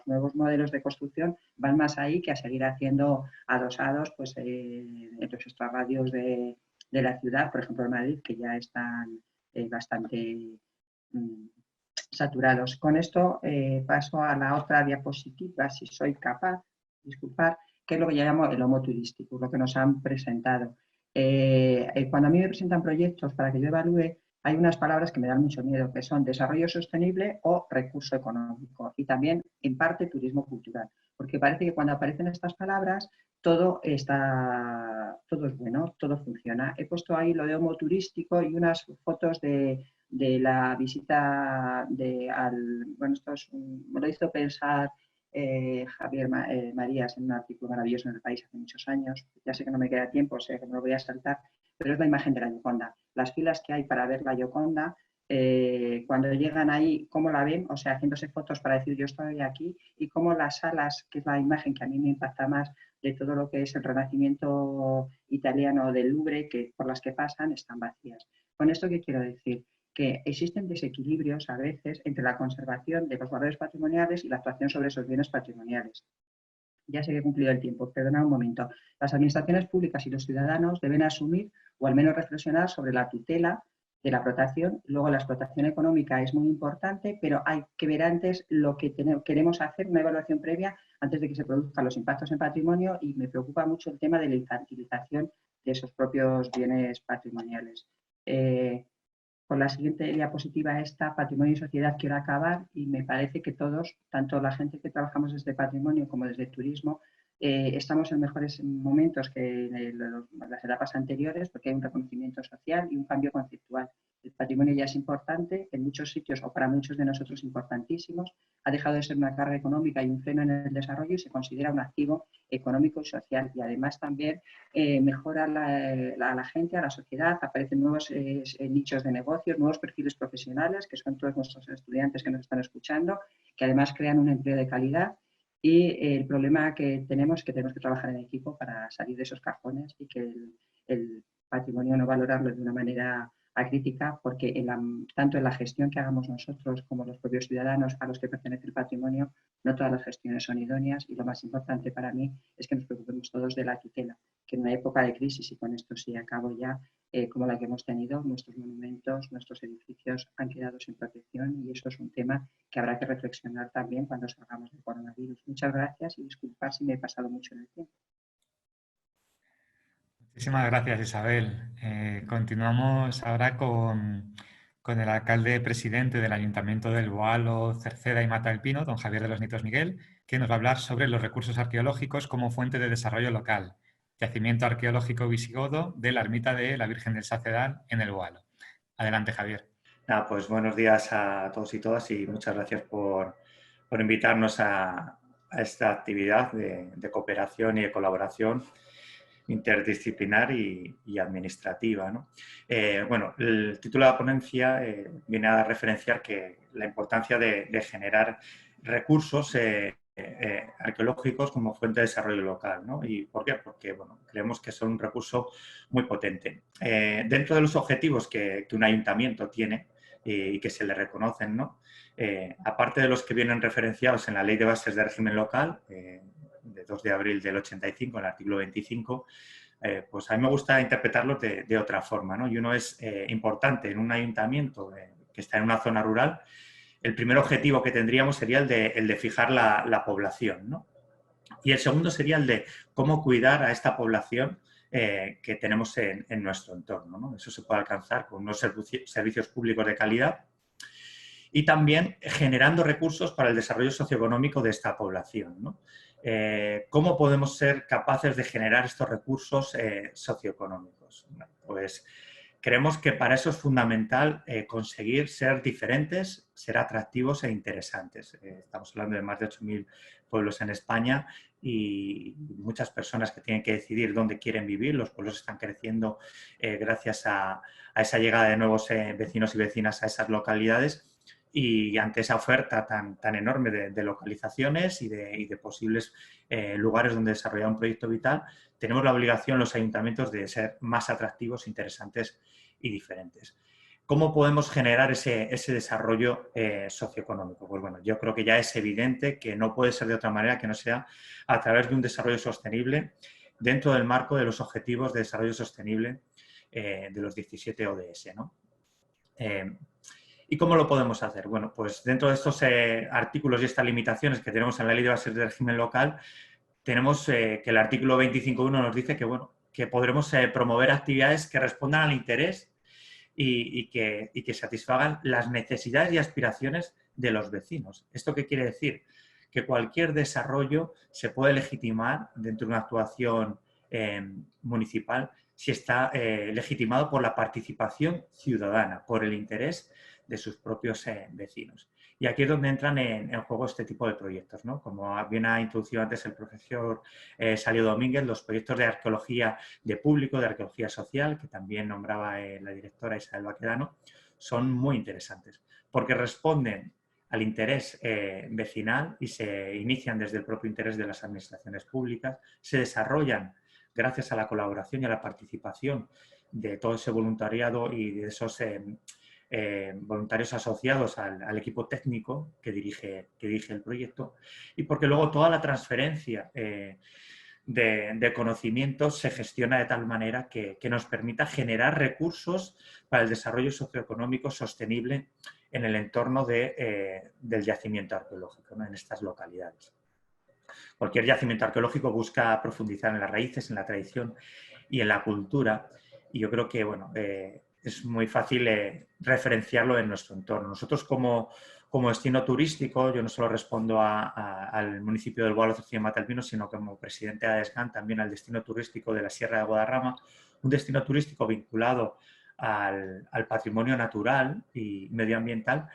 nuevos modelos de construcción van más ahí que a seguir haciendo adosados pues, en los extrarradios de la ciudad, por ejemplo en Madrid, que ya están bastante saturados. Con esto paso a la otra diapositiva, si soy capaz, disculpar, que es lo que yo llamo el homo turístico, lo que nos han presentado. Cuando a mí me presentan proyectos para que yo evalúe, hay unas palabras que me dan mucho miedo, que son desarrollo sostenible o recurso económico, y también, en parte, turismo cultural, porque parece que cuando aparecen estas palabras todo es bueno, todo funciona. He puesto ahí lo de homo turístico y unas fotos de la visita bueno, esto me lo hizo pensar Javier Marías en un artículo maravilloso en El País hace muchos años. Ya sé que no me queda tiempo, sé que me lo voy a saltar, pero es la imagen de la Gioconda. Las filas que hay para ver la Gioconda, cuando llegan ahí, cómo la ven, o sea, haciéndose fotos para decir yo estoy aquí, y cómo las salas, que es la imagen que a mí me impacta más de todo lo que es el Renacimiento italiano del Louvre, que por las que pasan, están vacías. ¿Con esto qué quiero decir? Que existen desequilibrios a veces entre la conservación de los valores patrimoniales y la actuación sobre esos bienes patrimoniales. Ya sé que he cumplido el tiempo, perdona un momento. Las administraciones públicas y los ciudadanos deben asumir o al menos reflexionar sobre la tutela de la explotación. Luego la explotación económica es muy importante, pero hay que ver antes lo que queremos hacer, una evaluación previa antes de que se produzcan los impactos en patrimonio, y me preocupa mucho el tema de la infantilización de esos propios bienes patrimoniales. Con la siguiente diapositiva esta, patrimonio y sociedad, quiero acabar, y me parece que todos, tanto la gente que trabajamos desde patrimonio como desde turismo, estamos en mejores momentos que en las etapas anteriores, porque hay un reconocimiento social y un cambio conceptual. El patrimonio ya es importante, en muchos sitios, o para muchos de nosotros importantísimos, ha dejado de ser una carga económica y un freno en el desarrollo, y se considera un activo económico y social. Y además también mejora a la gente, a la sociedad, aparecen nuevos nichos de negocios, nuevos perfiles profesionales, que son todos nuestros estudiantes que nos están escuchando, que además crean un empleo de calidad. Y el problema que tenemos es que tenemos que trabajar en equipo para salir de esos cajones, y que el patrimonio no valorarlo de una manera acrítica, porque tanto en la gestión que hagamos nosotros como los propios ciudadanos a los que pertenece el patrimonio, no todas las gestiones son idóneas, y lo más importante para mí es que nos preocupemos todos de la tutela, que en una época de crisis, y con esto sí acabo ya, como la que hemos tenido, nuestros monumentos, nuestros edificios han quedado sin protección, y eso es un tema que habrá que reflexionar también cuando salgamos del coronavirus. Muchas gracias, y disculpad si me he pasado mucho en el tiempo. Muchísimas gracias, Isabel. Continuamos ahora con el alcalde presidente del Ayuntamiento del Boalo, Cerceda y Mata del Pino, don Javier de los Nietos Miguel, que nos va a hablar sobre los recursos arqueológicos como fuente de desarrollo local. Yacimiento arqueológico visigodo de la ermita de la Virgen del Sacedal en el Boalo. Adelante, Javier. Pues buenos días a todos y todas, y muchas gracias por invitarnos a esta actividad de cooperación y de colaboración interdisciplinar y administrativa, ¿no? Bueno, el título de la ponencia viene a referenciar que la importancia de generar recursos arqueológicos como fuente de desarrollo local, ¿no? ¿Y por qué? Porque bueno, creemos que son un recurso muy potente. Dentro de los objetivos que un ayuntamiento tiene y que se le reconocen, ¿no? Aparte de los que vienen referenciados en la Ley de Bases de Régimen Local, de 2 de abril del 85, en el artículo 25, pues a mí me gusta interpretarlos de otra forma, ¿no? Y uno es importante en un ayuntamiento que está en una zona rural. El primer objetivo que tendríamos sería el de fijar la población, ¿no? Y el segundo sería el de cómo cuidar a esta población que tenemos en nuestro entorno, ¿no? Eso se puede alcanzar con unos servicios públicos de calidad y también generando recursos para el desarrollo socioeconómico de esta población, ¿no? ¿Cómo podemos ser capaces de generar estos recursos socioeconómicos? Bueno, pues creemos que para eso es fundamental conseguir ser diferentes, ser atractivos e interesantes. Estamos hablando de más de 8.000 pueblos en España y muchas personas que tienen que decidir dónde quieren vivir. Los pueblos están creciendo gracias a esa llegada de nuevos vecinos y vecinas a esas localidades. Y ante esa oferta tan enorme de localizaciones y de posibles lugares donde desarrollar un proyecto vital, tenemos la obligación los ayuntamientos de ser más atractivos, interesantes y diferentes. ¿Cómo podemos generar ese desarrollo socioeconómico? Pues bueno, yo creo que ya es evidente que no puede ser de otra manera que no sea a través de un desarrollo sostenible dentro del marco de los Objetivos de Desarrollo Sostenible de los 17 ODS, ¿no? ¿Y cómo lo podemos hacer? Bueno, pues dentro de estos artículos y estas limitaciones que tenemos en la Ley de Bases de Régimen Local, tenemos que el artículo 25.1 nos dice que, bueno, que podremos promover actividades que respondan al interés y que satisfagan las necesidades y aspiraciones de los vecinos. ¿Esto qué quiere decir? Que cualquier desarrollo se puede legitimar dentro de una actuación municipal si está legitimado por la participación ciudadana, por el interés de sus propios vecinos. Y aquí es donde entran en juego este tipo de proyectos, ¿no? Como bien ha introducido antes el profesor Salio Domínguez, los proyectos de arqueología de público, de arqueología social, que también nombraba la directora Isabel Baquedano, son muy interesantes, porque responden al interés vecinal y se inician desde el propio interés de las administraciones públicas, se desarrollan gracias a la colaboración y a la participación de todo ese voluntariado y de esos voluntarios asociados al equipo técnico que dirige el proyecto, y porque luego toda la transferencia de de conocimientos se gestiona de tal manera que nos permita generar recursos para el desarrollo socioeconómico sostenible en el entorno del yacimiento arqueológico, ¿no? En estas localidades. Cualquier yacimiento arqueológico busca profundizar en las raíces, en la tradición y en la cultura, y yo creo que bueno, es muy fácil referenciarlo en nuestro entorno. Nosotros como destino turístico, yo no solo respondo al municipio del Guadalhorce y Matalpino, sino como presidente de ADESCAN también al destino turístico de la Sierra de Guadarrama, un destino turístico vinculado al patrimonio natural y medioambiental,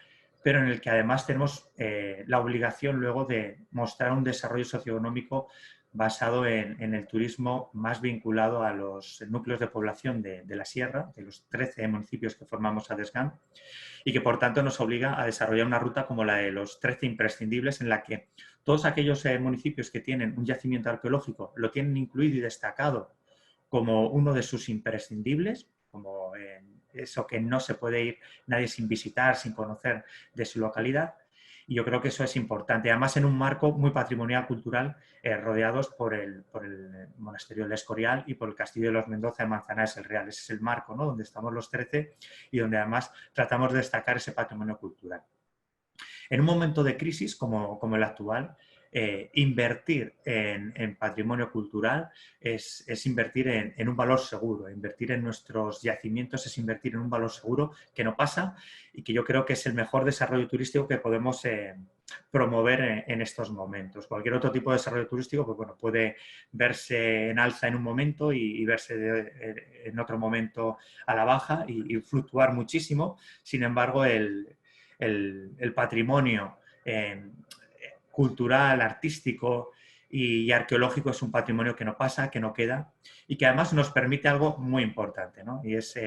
pero en el que además tenemos la obligación luego de mostrar un desarrollo socioeconómico basado en el turismo más vinculado a los núcleos de población de la sierra, de los 13 municipios que formamos ADESCAN, y que por tanto nos obliga a desarrollar una ruta como la de los 13 imprescindibles, en la que todos aquellos municipios que tienen un yacimiento arqueológico lo tienen incluido y destacado como uno de sus imprescindibles, como eso que no se puede ir nadie sin visitar, sin conocer de su localidad. Y yo creo que eso es importante, además en un marco muy patrimonial cultural, rodeados por el monasterio del Escorial y por el castillo de los Mendoza de Manzanares el Real. Ese es el marco, ¿no?, donde estamos los 13 y donde además tratamos de destacar ese patrimonio cultural. En un momento de crisis como el actual, invertir en patrimonio cultural es invertir en un valor seguro. Invertir en nuestros yacimientos es invertir en un valor seguro que no pasa y que yo creo que es el mejor desarrollo turístico que podemos promover en estos momentos. Cualquier otro tipo de desarrollo turístico pues bueno, puede verse en alza en un momento y verse en otro momento a la baja y fluctuar muchísimo. Sin embargo, el patrimonio cultural, artístico y arqueológico es un patrimonio que no pasa, que no queda y que además nos permite algo muy importante, ¿no? Y es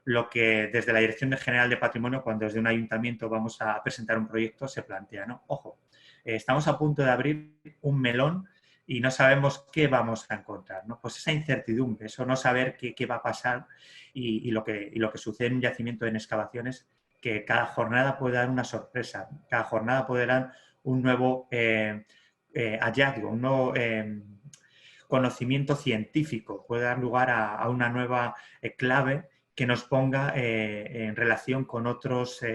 lo que desde la Dirección General de Patrimonio, cuando desde un ayuntamiento vamos a presentar un proyecto, se plantea, ¿no? Ojo, estamos a punto de abrir un melón y no sabemos qué vamos a encontrar, ¿no? Pues esa incertidumbre, eso no saber qué va a pasar y lo que sucede en un yacimiento en excavaciones, que cada jornada puede dar una sorpresa, cada jornada puede dar un nuevo hallazgo, un nuevo conocimiento científico, puede dar lugar a una nueva clave que nos ponga en relación con otros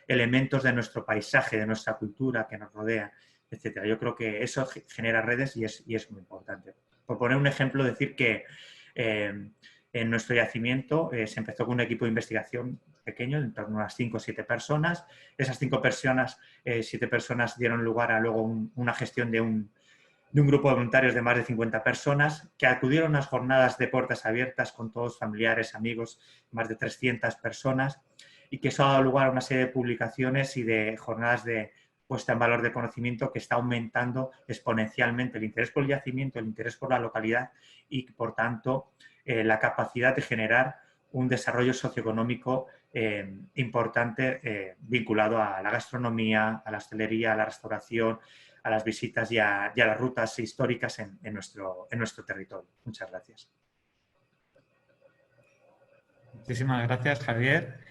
elementos de nuestro paisaje, de nuestra cultura que nos rodea, etc. Yo creo que eso genera redes y es muy importante. Por poner un ejemplo, decir que en nuestro yacimiento se empezó con un equipo de investigación pequeño, en torno a unas 5 o 7 personas. Esas 5 personas, 7 personas dieron lugar a luego una gestión de un grupo de voluntarios de más de 50 personas que acudieron a unas jornadas de puertas abiertas con todos familiares, amigos, más de 300 personas, y que eso ha dado lugar a una serie de publicaciones y de jornadas de puesta en valor de conocimiento que está aumentando exponencialmente el interés por el yacimiento, el interés por la localidad y, por tanto, la capacidad de generar un desarrollo socioeconómico importante vinculado a la gastronomía, a la hostelería, a la restauración, a las visitas y a las rutas históricas en nuestro territorio. Muchas gracias. Muchísimas gracias, Javier.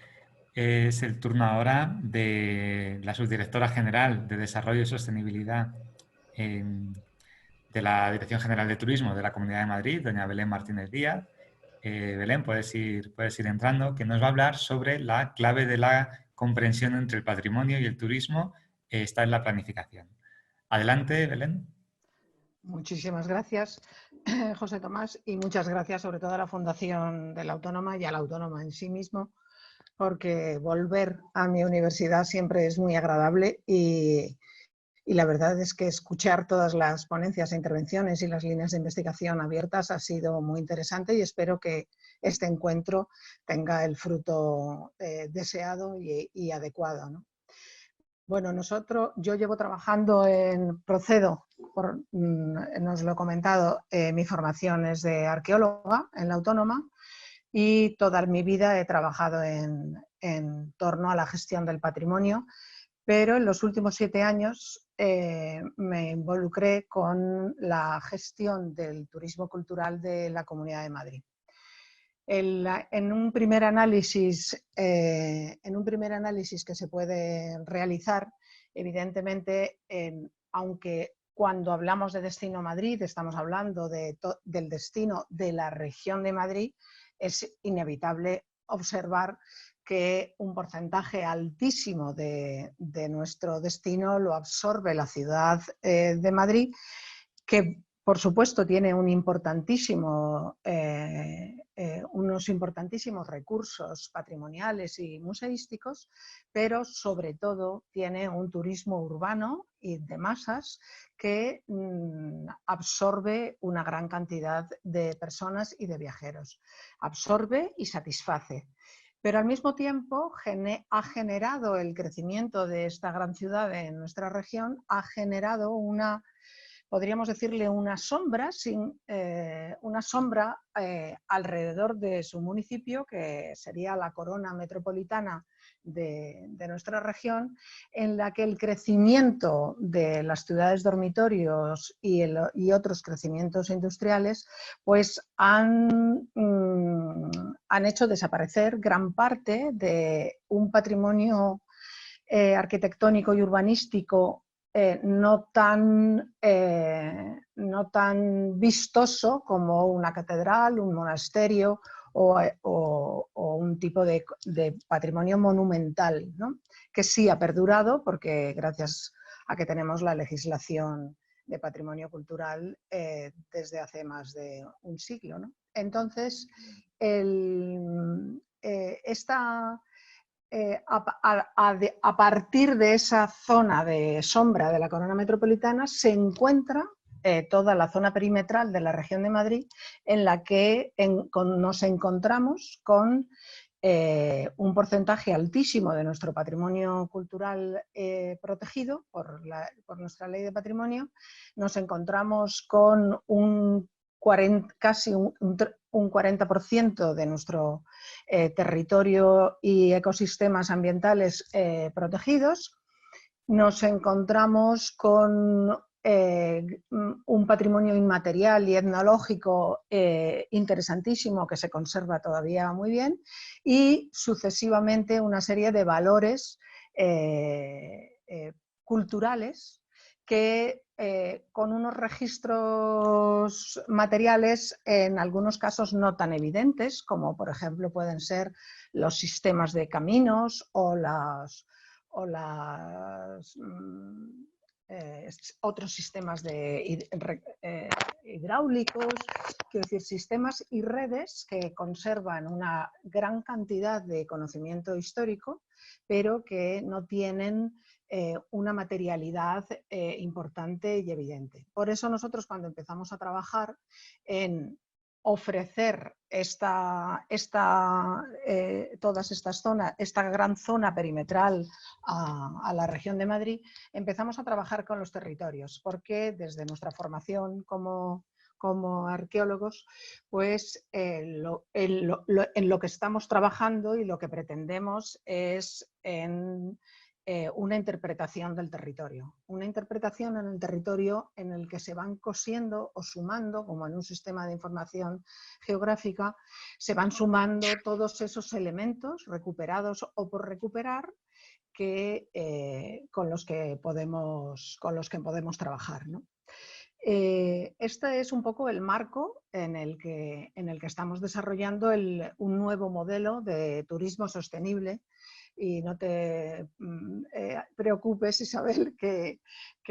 Es el turno ahora de la subdirectora general de Desarrollo y Sostenibilidad de la Dirección General de Turismo de la Comunidad de Madrid, doña Belén Martínez Díaz. Belén, puedes ir entrando, que nos va a hablar sobre la clave de la comprensión entre el patrimonio y el turismo, está en la planificación. Adelante, Belén. Muchísimas gracias, José Tomás, y muchas gracias sobre todo a la Fundación de la Autónoma y a la Autónoma en sí mismo, porque volver a mi universidad siempre es muy agradable y la verdad es que escuchar todas las ponencias e intervenciones y las líneas de investigación abiertas ha sido muy interesante y espero que este encuentro tenga el fruto deseado y adecuado, ¿no? Bueno, yo llevo trabajando procedo, nos lo he comentado, mi formación es de arqueóloga en la Autónoma y toda mi vida he trabajado en torno a la gestión del patrimonio, pero en los últimos 7 años me involucré con la gestión del turismo cultural de la Comunidad de Madrid. En un primer análisis que se puede realizar, evidentemente, aunque cuando hablamos de Destino Madrid, estamos hablando del destino de la región de Madrid, es inevitable observar que un porcentaje altísimo de nuestro destino lo absorbe la ciudad de Madrid, que por supuesto tiene unos importantísimos recursos patrimoniales y museísticos, pero sobre todo tiene un turismo urbano y de masas que absorbe una gran cantidad de personas y de viajeros. Absorbe y satisface. Pero al mismo tiempo ha generado el crecimiento de esta gran ciudad en nuestra región, ha generado podríamos decirle una sombra, alrededor de su municipio, que sería la corona metropolitana de nuestra región, en la que el crecimiento de las ciudades dormitorios y otros crecimientos industriales pues han hecho desaparecer gran parte de un patrimonio arquitectónico y urbanístico no tan vistoso como una catedral, un monasterio o un tipo de patrimonio monumental, ¿no? Que sí ha perdurado porque gracias a que tenemos la legislación de patrimonio cultural desde hace más de un siglo, ¿no? Entonces, a partir de esa zona de sombra de la corona metropolitana se encuentra toda la zona perimetral de la región de Madrid, en la que nos encontramos con un porcentaje altísimo de nuestro patrimonio cultural protegido por nuestra ley de patrimonio. Nos encontramos con casi un 40% de nuestro territorio y ecosistemas ambientales protegidos. Nos encontramos con un patrimonio inmaterial y etnológico interesantísimo que se conserva todavía muy bien, y sucesivamente una serie de valores culturales que con unos registros materiales en algunos casos no tan evidentes, como por ejemplo pueden ser los sistemas de caminos o otros sistemas hidráulicos, quiero decir, sistemas y redes que conservan una gran cantidad de conocimiento histórico, pero que no tienen una materialidad importante y evidente. Por eso nosotros, cuando empezamos a trabajar en ofrecer todas estas zonas, esta gran zona perimetral a la región de Madrid, empezamos a trabajar con los territorios, porque desde nuestra formación como arqueólogos, pues en lo que estamos trabajando y lo que pretendemos es en una interpretación del territorio. Una interpretación en el territorio en el que se van cosiendo o sumando, como en un sistema de información geográfica, se van sumando todos esos elementos recuperados o por recuperar con los que podemos trabajar, ¿no? Este es un poco el marco en el que estamos desarrollando un nuevo modelo de turismo sostenible. Y no te preocupes, Isabel, que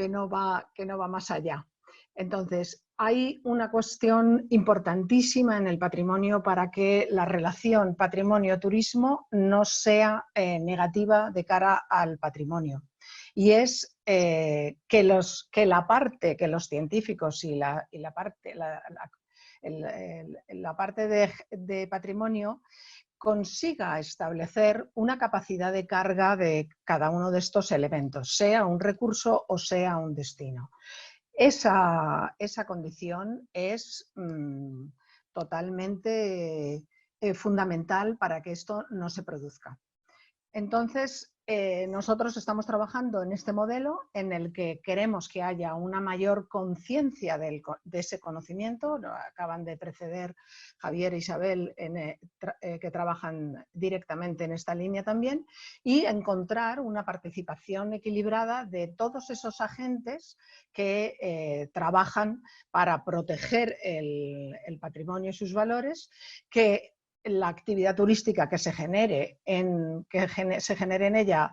no va más allá. Entonces, hay una cuestión importantísima en el patrimonio para que la relación patrimonio-turismo no sea negativa de cara al patrimonio. Y es que los científicos y la parte de patrimonio consiga establecer una capacidad de carga de cada uno de estos elementos, sea un recurso o sea un destino. Esa condición es totalmente fundamental para que esto no se produzca. Entonces, nosotros estamos trabajando en este modelo en el que queremos que haya una mayor conciencia de ese conocimiento. Acaban de preceder Javier e Isabel, que trabajan directamente en esta línea también, y encontrar una participación equilibrada de todos esos agentes que trabajan para proteger el patrimonio y sus valores, que la actividad turística que se genere en ella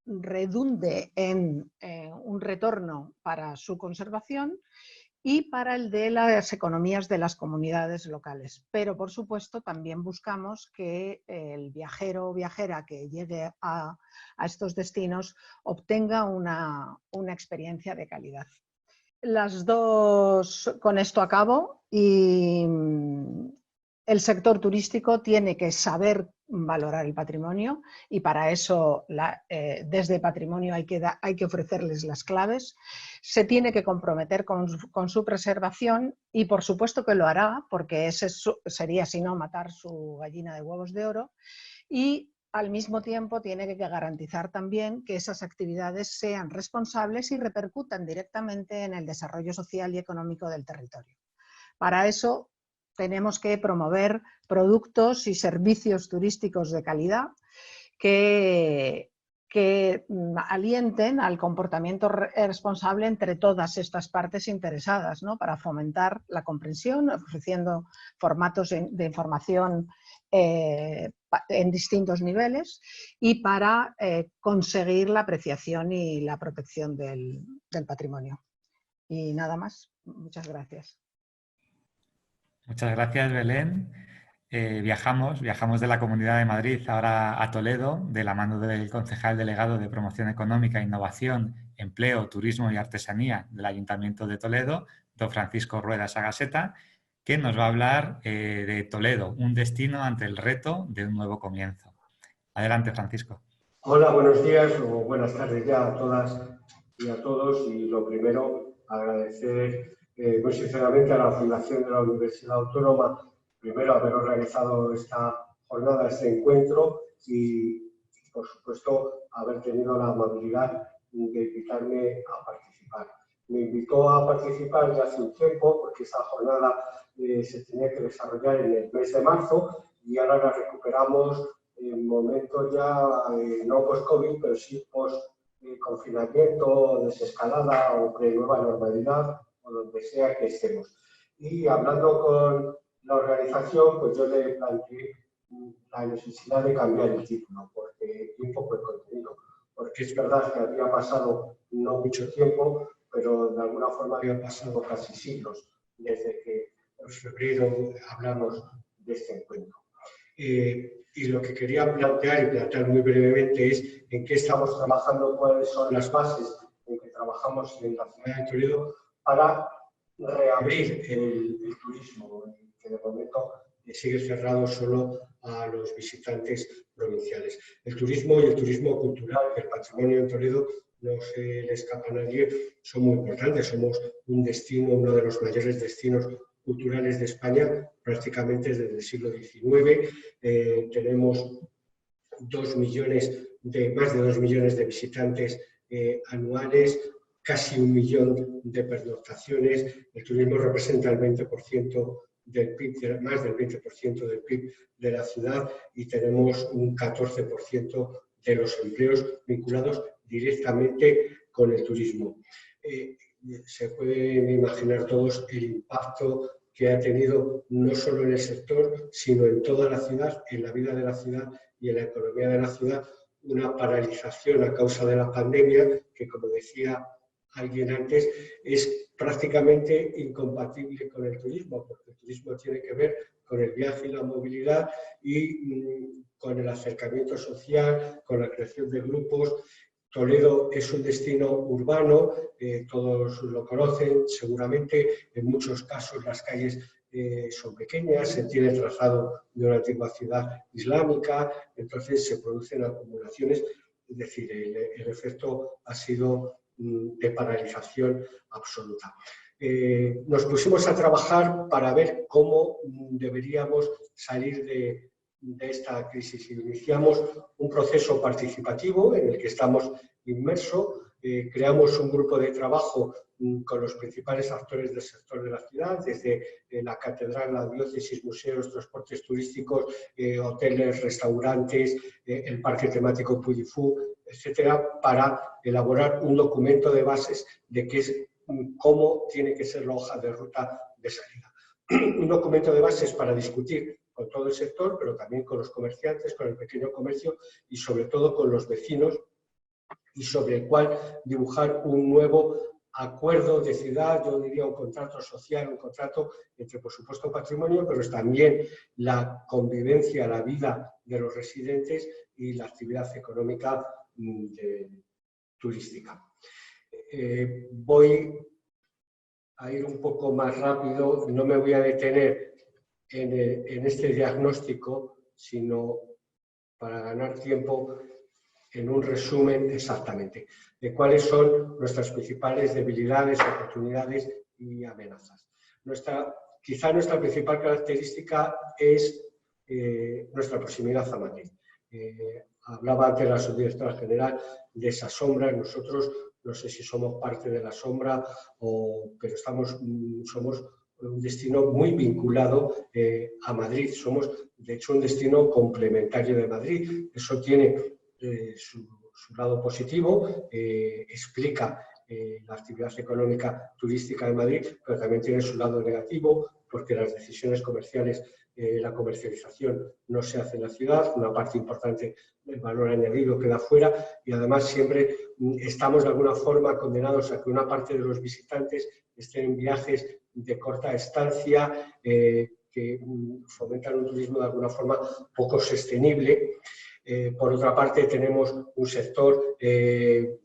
redunde en un retorno para su conservación y para el de las economías de las comunidades locales. Pero, por supuesto, también buscamos que el viajero o viajera que llegue a estos destinos obtenga una experiencia de calidad. Las dos, con esto acabo, y el sector turístico tiene que saber valorar el patrimonio y para eso desde patrimonio hay que ofrecerles las claves. Se tiene que comprometer con su preservación y por supuesto que lo hará, porque ese sería, si no, matar su gallina de huevos de oro, y al mismo tiempo tiene que garantizar también que esas actividades sean responsables y repercutan directamente en el desarrollo social y económico del territorio. Para eso tenemos que promover productos y servicios turísticos de calidad que alienten al comportamiento responsable entre todas estas partes interesadas, ¿no? Para fomentar la comprensión, ofreciendo formatos de información en distintos niveles y para conseguir la apreciación y la protección del patrimonio. Y nada más. Muchas gracias. Muchas gracias, Belén. Viajamos de la Comunidad de Madrid ahora a Toledo, de la mano del concejal delegado de Promoción Económica, Innovación, Empleo, Turismo y Artesanía del Ayuntamiento de Toledo, don Francisco Rueda Sagaseta, que nos va a hablar de Toledo, un destino ante el reto de un nuevo comienzo. Adelante, Francisco. Hola, buenos días o buenas tardes ya a todas y a todos. Y lo primero, agradecer muy sinceramente a la Fundación de la Universidad Autónoma, primero haber organizado esta jornada, este encuentro y, por supuesto, haber tenido la amabilidad de invitarme a participar. Me invitó a participar ya hace un tiempo porque esta jornada se tenía que desarrollar en el mes de marzo y ahora la recuperamos en momentos ya no post-COVID, pero sí post-confinamiento, desescalada o pre-nueva normalidad o donde sea que estemos. Y hablando con la organización, pues yo le planteé la necesidad de cambiar el título y un poco el contenido, porque es verdad que había pasado no mucho tiempo, pero de alguna forma había pasado casi siglos desde que en febrero hablamos de este encuentro. Y lo que quería plantear muy brevemente es en qué estamos trabajando, cuáles son las bases en que trabajamos en la ciudad de Toledo para reabrir el turismo, que de momento sigue cerrado solo a los visitantes provinciales. El turismo y el turismo cultural, el patrimonio en Toledo, no se le escapa a nadie, son muy importantes. Somos un destino, uno de los mayores destinos culturales de España, prácticamente desde el siglo XIX. Tenemos más de 2 millones de visitantes anuales, casi 1 millón de pernoctaciones. El turismo representa el 20% del PIB, más del 20% del PIB de la ciudad, y tenemos un 14% de los empleos vinculados directamente con el turismo. Se pueden imaginar todos el impacto que ha tenido no solo en el sector, sino en toda la ciudad, en la vida de la ciudad y en la economía de la ciudad, una paralización a causa de la pandemia que, como decía alguien antes, es prácticamente incompatible con el turismo, porque el turismo tiene que ver con el viaje y la movilidad y con el acercamiento social, con la creación de grupos. Toledo es un destino urbano, todos lo conocen seguramente, en muchos casos las calles son pequeñas, se tiene el trazado de una antigua ciudad islámica, entonces se producen acumulaciones, es decir, el efecto ha sido de paralización absoluta. Nos pusimos a trabajar para ver cómo deberíamos salir de esta crisis. Iniciamos un proceso participativo en el que estamos inmersos. Creamos un grupo de trabajo con los principales actores del sector de la ciudad, desde la catedral, la diócesis, museos, transportes turísticos, hoteles, restaurantes, el parque temático Puy du Fou, etcétera, para elaborar un documento de bases de qué es, cómo tiene que ser la hoja de ruta de salida. Un documento de bases para discutir con todo el sector, pero también con los comerciantes, con el pequeño comercio y sobre todo con los vecinos, y sobre el cual dibujar un nuevo acuerdo de ciudad, yo diría un contrato social, un contrato entre, por supuesto, patrimonio, pero es también la convivencia, la vida de los residentes y la actividad económica turística. Voy a ir un poco más rápido, no me voy a detener en este diagnóstico, sino para ganar tiempo en un resumen exactamente de cuáles son nuestras principales debilidades, oportunidades y amenazas. Quizá nuestra principal característica es nuestra proximidad a Madrid. Hablaba antes la subdirectora general de esa sombra. Nosotros no sé si somos parte de la sombra, pero somos un destino muy vinculado a Madrid. Somos, de hecho, un destino complementario de Madrid. Eso tiene su lado positivo, explica la actividad económica turística de Madrid, pero también tiene su lado negativo, porque las decisiones comerciales, la comercialización no se hace en la ciudad, una parte importante del valor añadido queda fuera, y además siempre estamos de alguna forma condenados a que una parte de los visitantes estén en viajes de corta estancia, que fomentan un turismo de alguna forma poco sostenible. Por otra parte, tenemos un sector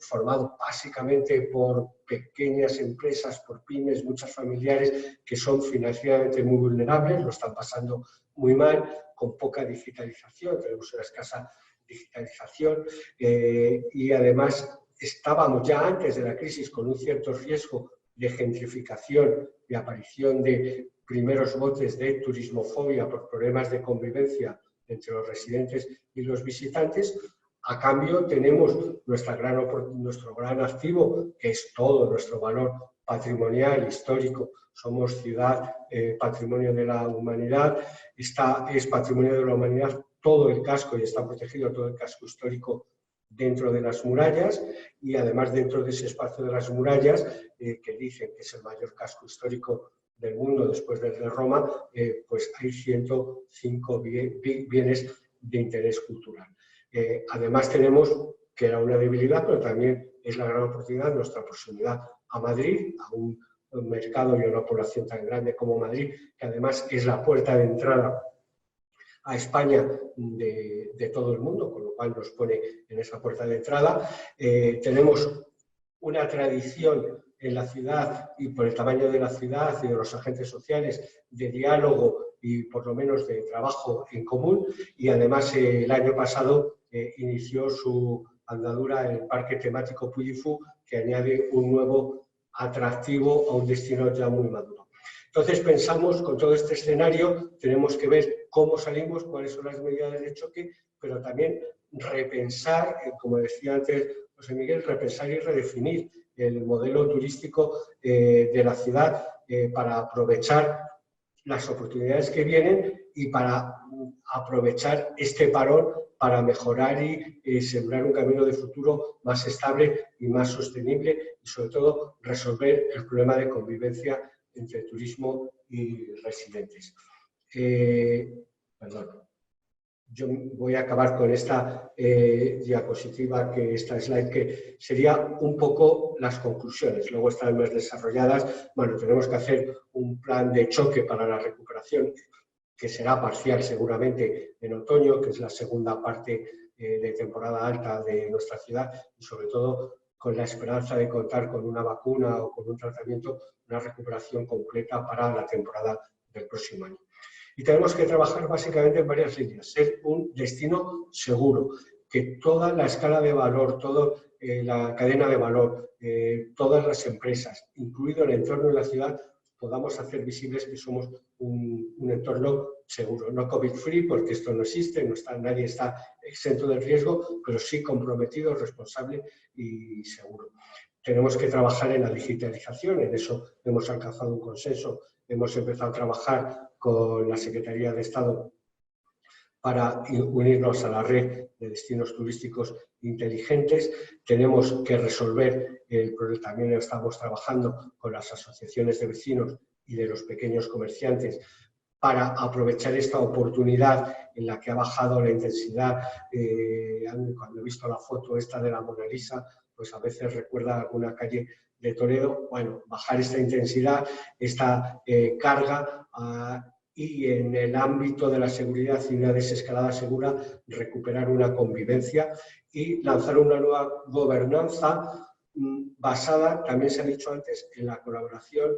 formado básicamente por pequeñas empresas, por pymes, muchas familiares, que son financieramente muy vulnerables, lo están pasando muy mal, con poca digitalización, tenemos una escasa digitalización y además estábamos ya antes de la crisis con un cierto riesgo de gentrificación, de aparición de primeros brotes de turismofobia por problemas de convivencia entre los residentes y los visitantes. A cambio tenemos nuestro gran activo, que es todo nuestro valor patrimonial, histórico. Somos ciudad, patrimonio de la humanidad. Es patrimonio de la humanidad todo el casco y está protegido todo el casco histórico dentro de las murallas, y además dentro de ese espacio de las murallas, que dicen que es el mayor casco histórico del mundo después del de Roma, pues hay 105 bienes de interés cultural. Además tenemos, que era una debilidad, pero también es la gran oportunidad, nuestra proximidad a Madrid, a un mercado y a una población tan grande como Madrid, que además es la puerta de entrada a España de todo el mundo, con lo cual nos pone en esa puerta de entrada. Tenemos una tradición en la ciudad, y por el tamaño de la ciudad y de los agentes sociales, de diálogo y por lo menos de trabajo en común, y además el año pasado inició su andadura el parque temático Puy du Fou, que añade un nuevo atractivo a un destino ya muy maduro. Entonces pensamos, con todo este escenario, tenemos que ver cómo salimos, cuáles son las medidas de choque, pero también repensar, como decía antes José Miguel, repensar y redefinir el modelo turístico de la ciudad para aprovechar las oportunidades que vienen y para aprovechar este parón para mejorar y sembrar un camino de futuro más estable y más sostenible, y sobre todo resolver el problema de convivencia entre turismo y residentes. Perdón. Yo voy a acabar con esta diapositiva, esta slide, que sería un poco las conclusiones. Luego están más desarrolladas. Bueno, tenemos que hacer un plan de choque para la recuperación, que será parcial seguramente en otoño, que es la segunda parte de temporada alta de nuestra ciudad, y sobre todo con la esperanza de contar con una vacuna o con un tratamiento, una recuperación completa para la temporada del próximo año. Y tenemos que trabajar básicamente en varias líneas. Ser un destino seguro, que toda la escala de valor, toda la cadena de valor, todas las empresas, incluido el entorno de la ciudad, podamos hacer visibles que somos un entorno seguro. No COVID-free, porque esto no existe, nadie está exento del riesgo, pero sí comprometido, responsable y seguro. Tenemos que trabajar en la digitalización, en eso hemos alcanzado un consenso, hemos empezado a trabajar con la Secretaría de Estado para unirnos a la red de destinos turísticos inteligentes. Tenemos que resolver, también estamos trabajando con las asociaciones de vecinos y de los pequeños comerciantes para aprovechar esta oportunidad en la que ha bajado la intensidad. Cuando he visto la foto esta de la Mona Lisa, pues a veces recuerda alguna calle de Toledo. Bueno, bajar esta intensidad, esta carga, y en el ámbito de la seguridad y una desescalada segura, recuperar una convivencia y lanzar una nueva gobernanza basada, también se ha dicho antes, en la colaboración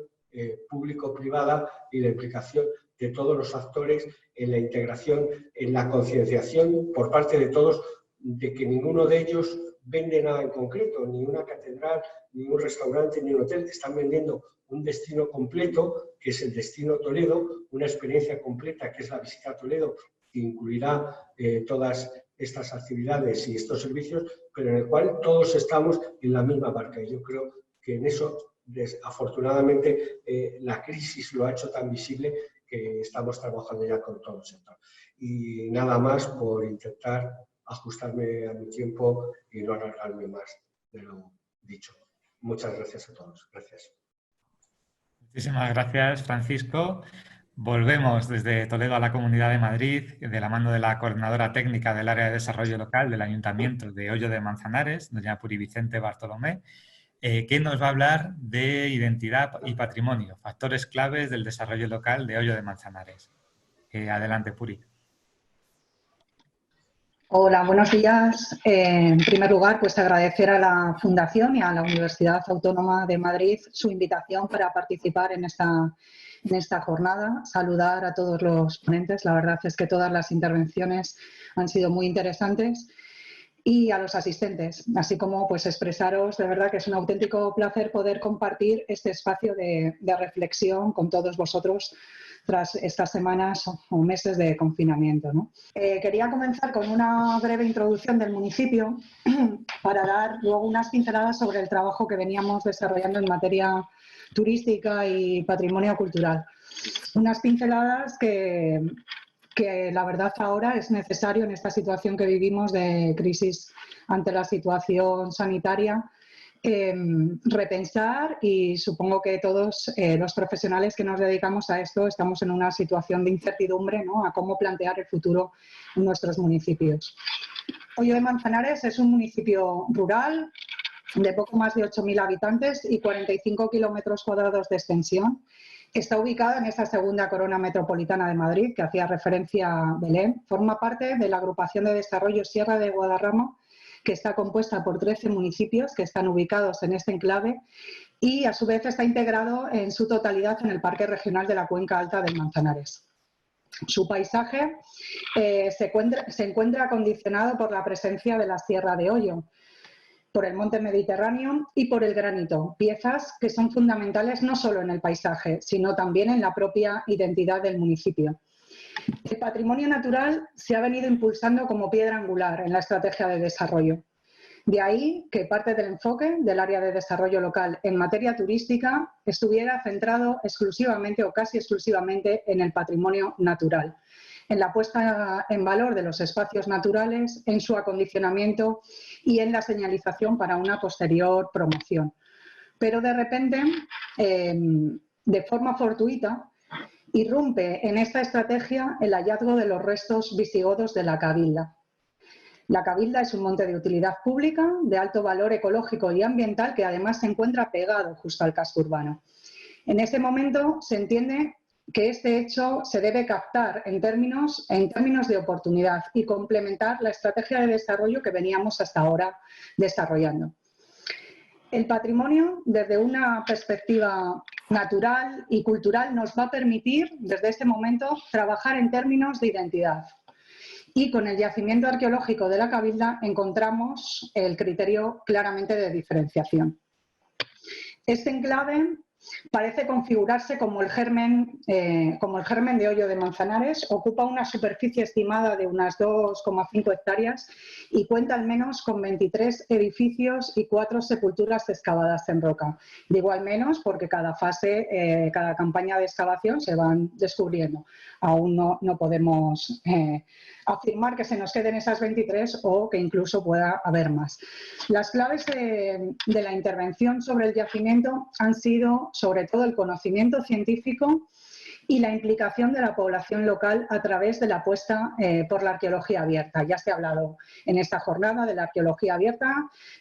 público-privada y la implicación de todos los actores, en la integración, en la concienciación por parte de todos, de que ninguno de ellos vende nada en concreto, ni una catedral, ni un restaurante, ni un hotel. Están vendiendo un destino completo, que es el destino Toledo, una experiencia completa, que es la visita a Toledo, que incluirá todas estas actividades y estos servicios, pero en el cual todos estamos en la misma barca. Y yo creo que en eso, afortunadamente, la crisis lo ha hecho tan visible que estamos trabajando ya con todo el sector. Y nada más, por intentar ajustarme a mi tiempo y no alargarme más de lo dicho. Muchas gracias a todos. Gracias. Muchísimas gracias, Francisco. Volvemos desde Toledo a la Comunidad de Madrid, de la mano de la coordinadora técnica del área de desarrollo local del Ayuntamiento de Hoyo de Manzanares, doña Puri Vicente Bartolomé, que nos va a hablar de identidad y patrimonio, factores claves del desarrollo local de Hoyo de Manzanares. Adelante, Puri. Hola, buenos días. En primer lugar, pues agradecer a la Fundación y a la Universidad Autónoma de Madrid su invitación para participar en esta jornada. Saludar a todos los ponentes. La verdad es que todas las intervenciones han sido muy interesantes. Y a los asistentes, así como pues expresaros de verdad que es un auténtico placer poder compartir este espacio de reflexión con todos vosotros tras estas semanas o meses de confinamiento, ¿no? Quería comenzar con una breve introducción del municipio para dar luego unas pinceladas sobre el trabajo que veníamos desarrollando en materia turística y patrimonio cultural. Unas pinceladas que la verdad ahora es necesario en esta situación que vivimos de crisis ante la situación sanitaria, repensar, y supongo que todos los profesionales que nos dedicamos a esto estamos en una situación de incertidumbre, ¿no?, a cómo plantear el futuro en nuestros municipios. Hoyo de Manzanares es un municipio rural de poco más de 8.000 habitantes y 45 kilómetros cuadrados de extensión. Está ubicada en esta segunda corona metropolitana de Madrid, que hacía referencia a Belén. Forma parte de la agrupación de desarrollo Sierra de Guadarrama, que está compuesta por 13 municipios que están ubicados en este enclave y, a su vez, está integrado en su totalidad en el Parque Regional de la Cuenca Alta del Manzanares. Su paisaje se encuentra condicionado por la presencia de la Sierra de Hoyo, por el monte Mediterráneo y por el granito, piezas que son fundamentales no solo en el paisaje, sino también en la propia identidad del municipio. El patrimonio natural se ha venido impulsando como piedra angular en la estrategia de desarrollo. De ahí que parte del enfoque del área de desarrollo local en materia turística estuviera centrado exclusivamente o casi exclusivamente en el patrimonio natural, en la puesta en valor de los espacios naturales, en su acondicionamiento y en la señalización para una posterior promoción. Pero de repente, de forma fortuita, irrumpe en esta estrategia el hallazgo de los restos visigodos de la Cabilda. La Cabilda es un monte de utilidad pública de alto valor ecológico y ambiental que además se encuentra pegado justo al casco urbano. En ese momento se entiende que este hecho se debe captar en términos de oportunidad y complementar la estrategia de desarrollo que veníamos hasta ahora desarrollando. El patrimonio, desde una perspectiva natural y cultural, nos va a permitir, desde este momento, trabajar en términos de identidad. Y con el yacimiento arqueológico de la Cabilda encontramos el criterio claramente de diferenciación. Este enclave parece configurarse como el germen de hoyo de Manzanares. Ocupa una superficie estimada de unas 2,5 hectáreas y cuenta al menos con 23 edificios y 4 sepulturas excavadas en roca. Digo al menos porque cada fase, cada campaña de excavación se van descubriendo. Aún no podemos afirmar que se nos queden esas 23 o que incluso pueda haber más. Las claves de la intervención sobre el yacimiento han sido sobre todo el conocimiento científico y la implicación de la población local a través de la apuesta por la arqueología abierta. Ya se ha hablado en esta jornada de la arqueología abierta.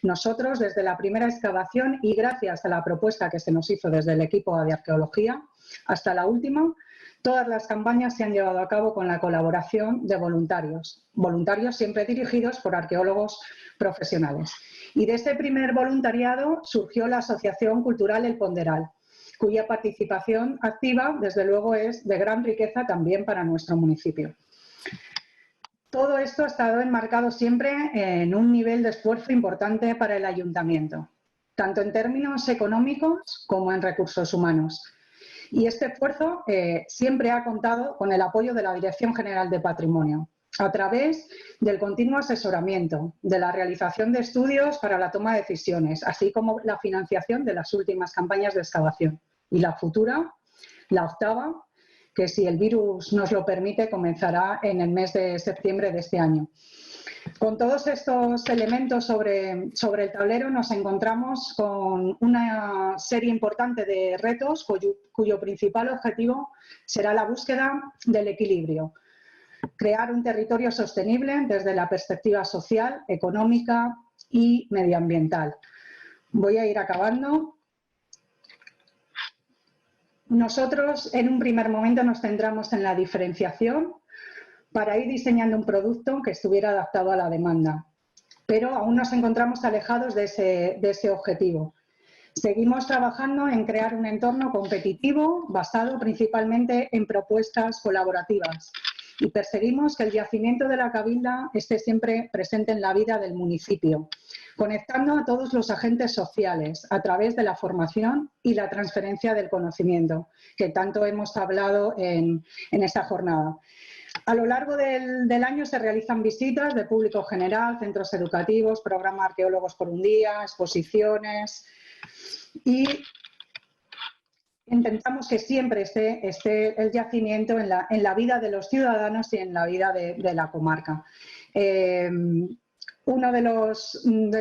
Nosotros, desde la primera excavación y gracias a la propuesta que se nos hizo desde el equipo de arqueología hasta la última, todas las campañas se han llevado a cabo con la colaboración de voluntarios siempre dirigidos por arqueólogos profesionales. Y de este primer voluntariado surgió la Asociación Cultural El Ponderal, cuya participación activa, desde luego, es de gran riqueza también para nuestro municipio. Todo esto ha estado enmarcado siempre en un nivel de esfuerzo importante para el ayuntamiento, tanto en términos económicos como en recursos humanos. Y este esfuerzo siempre ha contado con el apoyo de la Dirección General de Patrimonio, a través del continuo asesoramiento, de la realización de estudios para la toma de decisiones, así como la financiación de las últimas campañas de excavación. Y la futura, la octava, que si el virus nos lo permite, comenzará en el mes de septiembre de este año. Con todos estos elementos sobre el tablero nos encontramos con una serie importante de retos cuyo principal objetivo será la búsqueda del equilibrio. Crear un territorio sostenible desde la perspectiva social, económica y medioambiental. Voy a ir acabando. Nosotros en un primer momento nos centramos en la diferenciación para ir diseñando un producto que estuviera adaptado a la demanda, pero aún nos encontramos alejados de ese objetivo. Seguimos trabajando en crear un entorno competitivo basado principalmente en propuestas colaborativas y perseguimos que el yacimiento de la Cabilda esté siempre presente en la vida del municipio, conectando a todos los agentes sociales a través de la formación y la transferencia del conocimiento, que tanto hemos hablado en esta jornada. A lo largo del año se realizan visitas de público general, centros educativos, programa Arqueólogos por un Día, exposiciones y intentamos que siempre esté el yacimiento en la vida de los ciudadanos y en la vida de la comarca. Uno de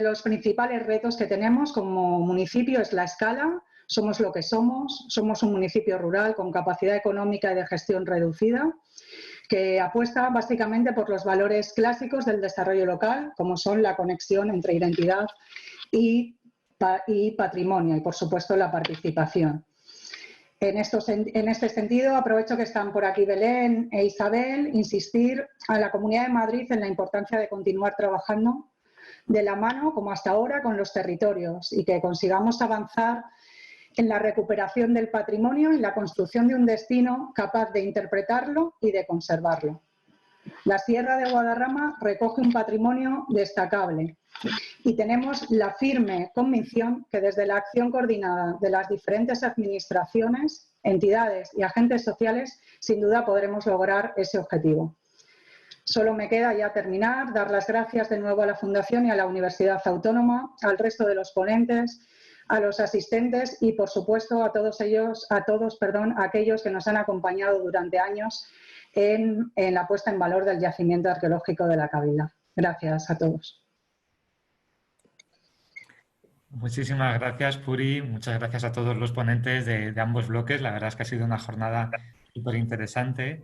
los principales retos que tenemos como municipio es la escala. Somos lo que somos un municipio rural con capacidad económica y de gestión reducida, que apuesta básicamente por los valores clásicos del desarrollo local, como son la conexión entre identidad y patrimonio y, por supuesto, la participación. En este sentido, aprovecho que están por aquí Belén e Isabel, insistir a la Comunidad de Madrid en la importancia de continuar trabajando de la mano, como hasta ahora, con los territorios y que consigamos avanzar en la recuperación del patrimonio y la construcción de un destino capaz de interpretarlo y de conservarlo. La Sierra de Guadarrama recoge un patrimonio destacable y tenemos la firme convicción que desde la acción coordinada de las diferentes administraciones, entidades y agentes sociales, sin duda podremos lograr ese objetivo. Solo me queda ya terminar, dar las gracias de nuevo a la Fundación y a la Universidad Autónoma, al resto de los ponentes, a los asistentes y, por supuesto, a aquellos que nos han acompañado durante años en la puesta en valor del yacimiento arqueológico de la Cabilda. Gracias a todos. Muchísimas gracias, Puri. Muchas gracias a todos los ponentes de ambos bloques. La verdad es que ha sido una jornada súper interesante.